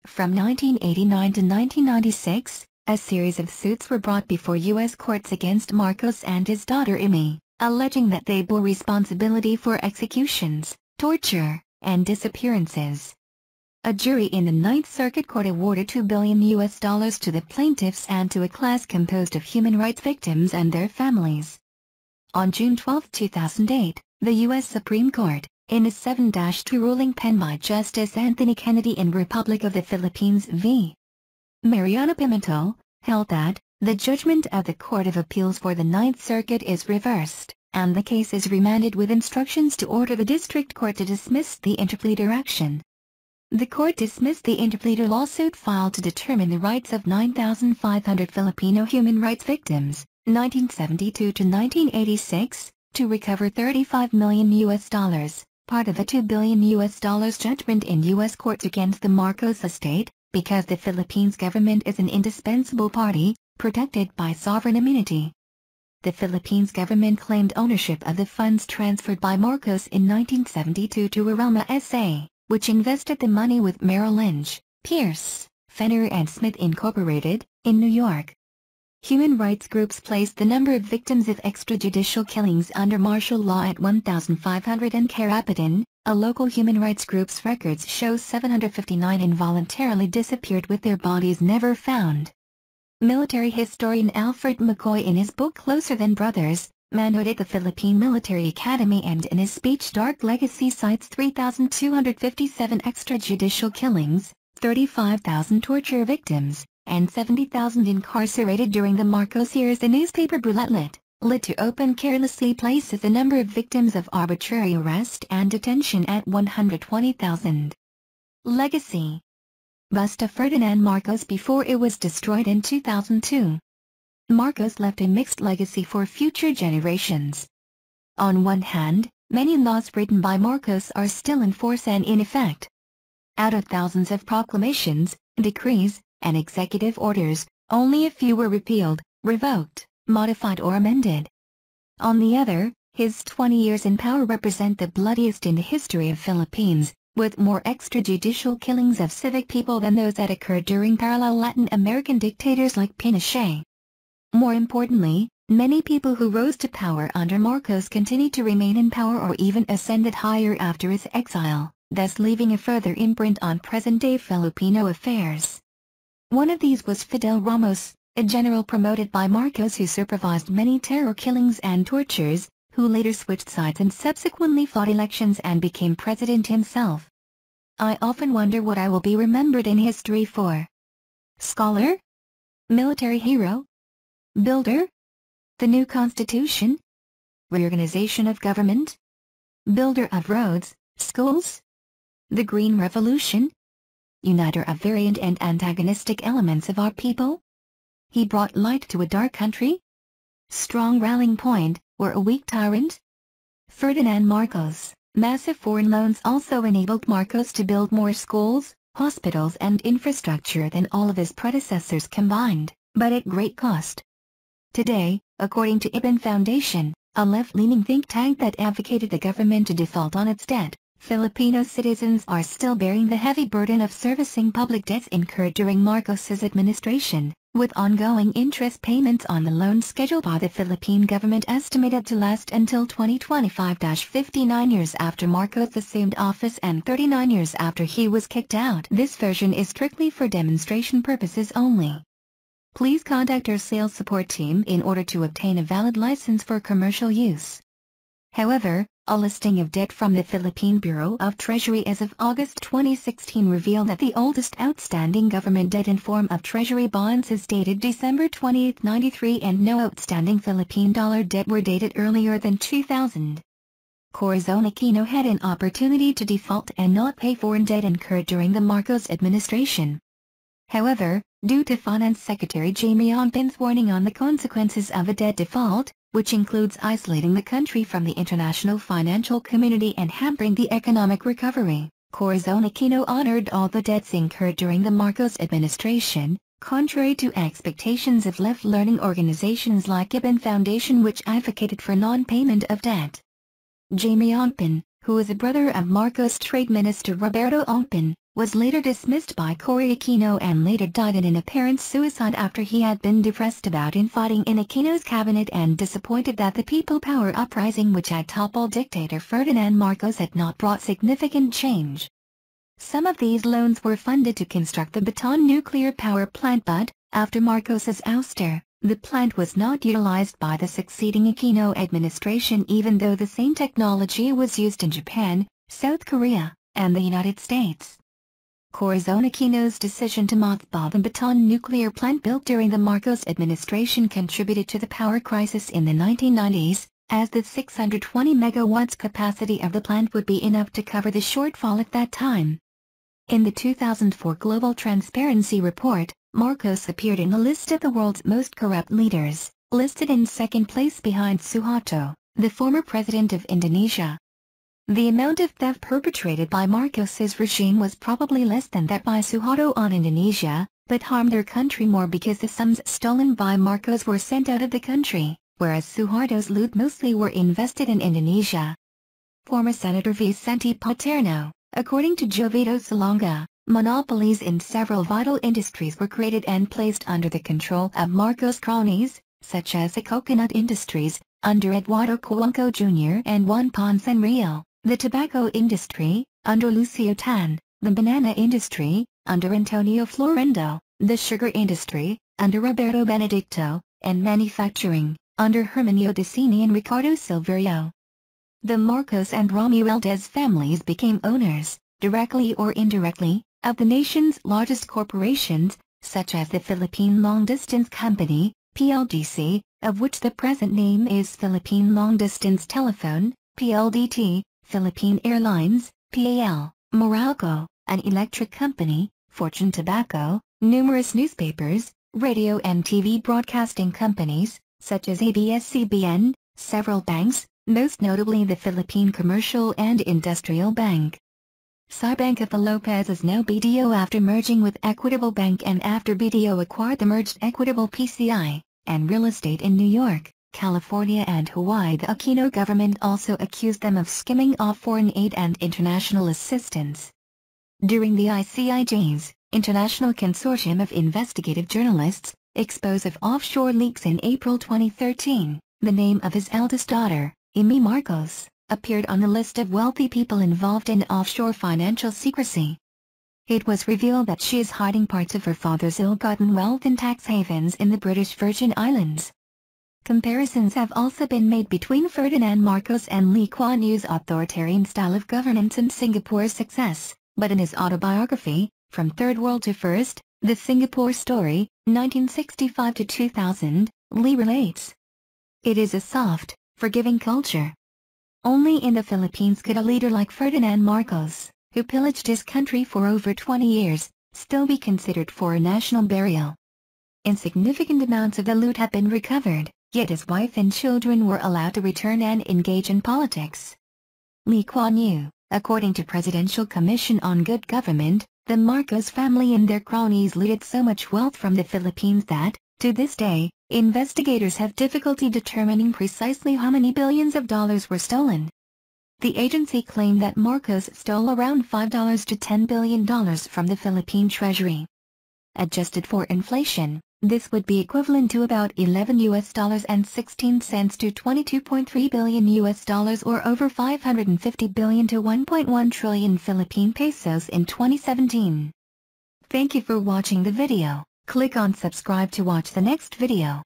From 1989 to 1996, a series of suits were brought before U.S. courts against Marcos and his daughter Amy, alleging that they bore responsibility for executions, torture, and disappearances. A jury in the Ninth Circuit Court awarded $2 billion to the plaintiffs and to a class composed of human rights victims and their families. On June 12, 2008, the U.S. Supreme Court, in a 7-2 ruling penned by Justice Anthony Kennedy in Republic of the Philippines v. Mariano, held that the judgment of the Court of Appeals for the Ninth Circuit is reversed, and the case is remanded with instructions to order the District Court to dismiss the interpleader action. The court dismissed the interpleader lawsuit filed to determine the rights of 9,500 Filipino human rights victims, 1972 to 1986, to recover $35 million, part of a $2 billion judgment in U.S. courts against the Marcos estate, because the Philippines government is an indispensable party, protected by sovereign immunity. The Philippines government claimed ownership of the funds transferred by Marcos in 1972 to Arelma S.A., which invested the money with Merrill Lynch, Pierce, Fenner and Smith Incorporated, in New York. Human rights groups placed the number of victims of extrajudicial killings under martial law at 1,500 and Karapitan, a local human rights group's records show 759 involuntarily disappeared with their bodies never found. Military historian Alfred McCoy in his book Closer Than Brothers, Manhood at the Philippine Military Academy and in his speech Dark Legacy cites 3,257 extrajudicial killings, 35,000 torture victims, and 70,000 incarcerated during the Marcos years. The newspaper Brutality, lit to open carelessly places the number of victims of arbitrary arrest and detention at 120,000. Legacy. Bust of Ferdinand Marcos before it was destroyed in 2002. Marcos left a mixed legacy for future generations. On one hand, many laws written by Marcos are still in force and in effect. Out of thousands of proclamations, decrees, and executive orders, only a few were repealed, revoked, modified or amended. On the other, his 20 years in power represent the bloodiest in the history of Philippines, with more extrajudicial killings of civic people than those that occurred during parallel Latin American dictators like Pinochet. More importantly, many people who rose to power under Marcos continued to remain in power or even ascended higher after his exile, thus leaving a further imprint on present-day Filipino affairs. One of these was Fidel Ramos, a general promoted by Marcos who supervised many terror killings and tortures, who later switched sides and subsequently fought elections and became president himself. I often wonder what I will be remembered in history for. Scholar? Military hero? Builder? The new constitution? Reorganization of government? Builder of roads, schools? The Green Revolution? Uniter of variant and antagonistic elements of our people? He brought light to a dark country? Strong rallying point, or a weak tyrant? Ferdinand Marcos. Massive foreign loans also enabled Marcos to build more schools, hospitals and infrastructure than all of his predecessors combined, but at great cost. Today, according to Ibn Foundation, a left-leaning think tank that advocated the government to default on its debt, Filipino citizens are still bearing the heavy burden of servicing public debts incurred during Marcos's administration, with ongoing interest payments on the loan schedule by the Philippine government estimated to last until 2025. 59 years after Marcos assumed office and 39 years after he was kicked out. This version is strictly for demonstration purposes only. Please contact our sales support team in order to obtain a valid license for commercial use. However, a listing of debt from the Philippine Bureau of Treasury as of August 2016 revealed that the oldest outstanding government debt in form of Treasury bonds is dated December 28, 93, and no outstanding Philippine dollar debt were dated earlier than 2000. Corazon Aquino had an opportunity to default and not pay foreign debt incurred during the Marcos administration. However, due to Finance Secretary Jamie Onpin's warning on the consequences of a debt default, which includes isolating the country from the international financial community and hampering the economic recovery, Corazon Aquino honored all the debts incurred during the Marcos administration, contrary to expectations of left-leaning organizations like Ibon Foundation, which advocated for non-payment of debt. Jamie Onpin, who is a brother of Marcos Trade Minister Roberto Onpin, was later dismissed by Cory Aquino and later died in an apparent suicide after he had been depressed about infighting in Aquino's cabinet and disappointed that the People Power uprising which had toppled dictator Ferdinand Marcos had not brought significant change. Some of these loans were funded to construct the Bataan nuclear power plant, but, after Marcos's ouster, the plant was not utilized by the succeeding Aquino administration even though the same technology was used in Japan, South Korea, and the United States. Corazon Aquino's decision to mothball the Bataan nuclear plant built during the Marcos administration contributed to the power crisis in the 1990s, as the 620 megawatts capacity of the plant would be enough to cover the shortfall at that time. In the 2004 Global Transparency Report, Marcos appeared in the list of the world's most corrupt leaders, listed in second place behind Suharto, the former president of Indonesia. The amount of theft perpetrated by Marcos's regime was probably less than that by Suharto on Indonesia, but harmed their country more because the sums stolen by Marcos were sent out of the country, whereas Suharto's loot mostly were invested in Indonesia. Former Senator Vicente Paterno, according to Jovito Salonga, monopolies in several vital industries were created and placed under the control of Marcos cronies, such as the coconut industries, under Eduardo Cuenco Jr. and Juan Ponce Enrile, the tobacco industry, under Lucio Tan, the banana industry, under Antonio Florendo, the sugar industry, under Roberto Benedicto, and manufacturing, under Herminio Decini and Ricardo Silverio. The Marcos and Romualdez families became owners, directly or indirectly, of the nation's largest corporations, such as the Philippine Long Distance Company, PLDC, of which the present name is Philippine Long Distance Telephone, PLDT, Philippine Airlines, PAL, Meralco, an electric company, Fortune Tobacco, numerous newspapers, radio and TV broadcasting companies, such as ABS-CBN, several banks, most notably the Philippine Commercial and Industrial Bank. Cybank of the Lopez is now BDO after merging with Equitable Bank and after BDO acquired the merged Equitable PCI, and real estate in New York, California and Hawaii. The Aquino government also accused them of skimming off foreign aid and international assistance. During the ICIJ's, International Consortium of Investigative Journalists, expose of offshore leaks in April 2013, the name of his eldest daughter, Amy Marcos, appeared on the list of wealthy people involved in offshore financial secrecy. It was revealed that she is hiding parts of her father's ill-gotten wealth in tax havens in the British Virgin Islands. Comparisons have also been made between Ferdinand Marcos and Lee Kuan Yew's authoritarian style of governance and Singapore's success, but in his autobiography, From Third World to First, The Singapore Story, 1965 to 2000, Lee relates, "It is a soft, forgiving culture. Only in the Philippines could a leader like Ferdinand Marcos, who pillaged his country for over 20 years, still be considered for a national burial. Insignificant amounts of the loot had been recovered, yet his wife and children were allowed to return and engage in politics." Lee Kuan Yew, according to Presidential Commission on Good Government, the Marcos family and their cronies looted so much wealth from the Philippines that, to this day, investigators have difficulty determining precisely how many billions of dollars were stolen. The agency claimed that Marcos stole around $5 to $10 billion from the Philippine Treasury. Adjusted for inflation, this would be equivalent to about $11.16 to $22.3 billion or over 550 billion to 1.1 trillion Philippine pesos in 2017. Thank you for watching the video. Click on subscribe to watch the next video.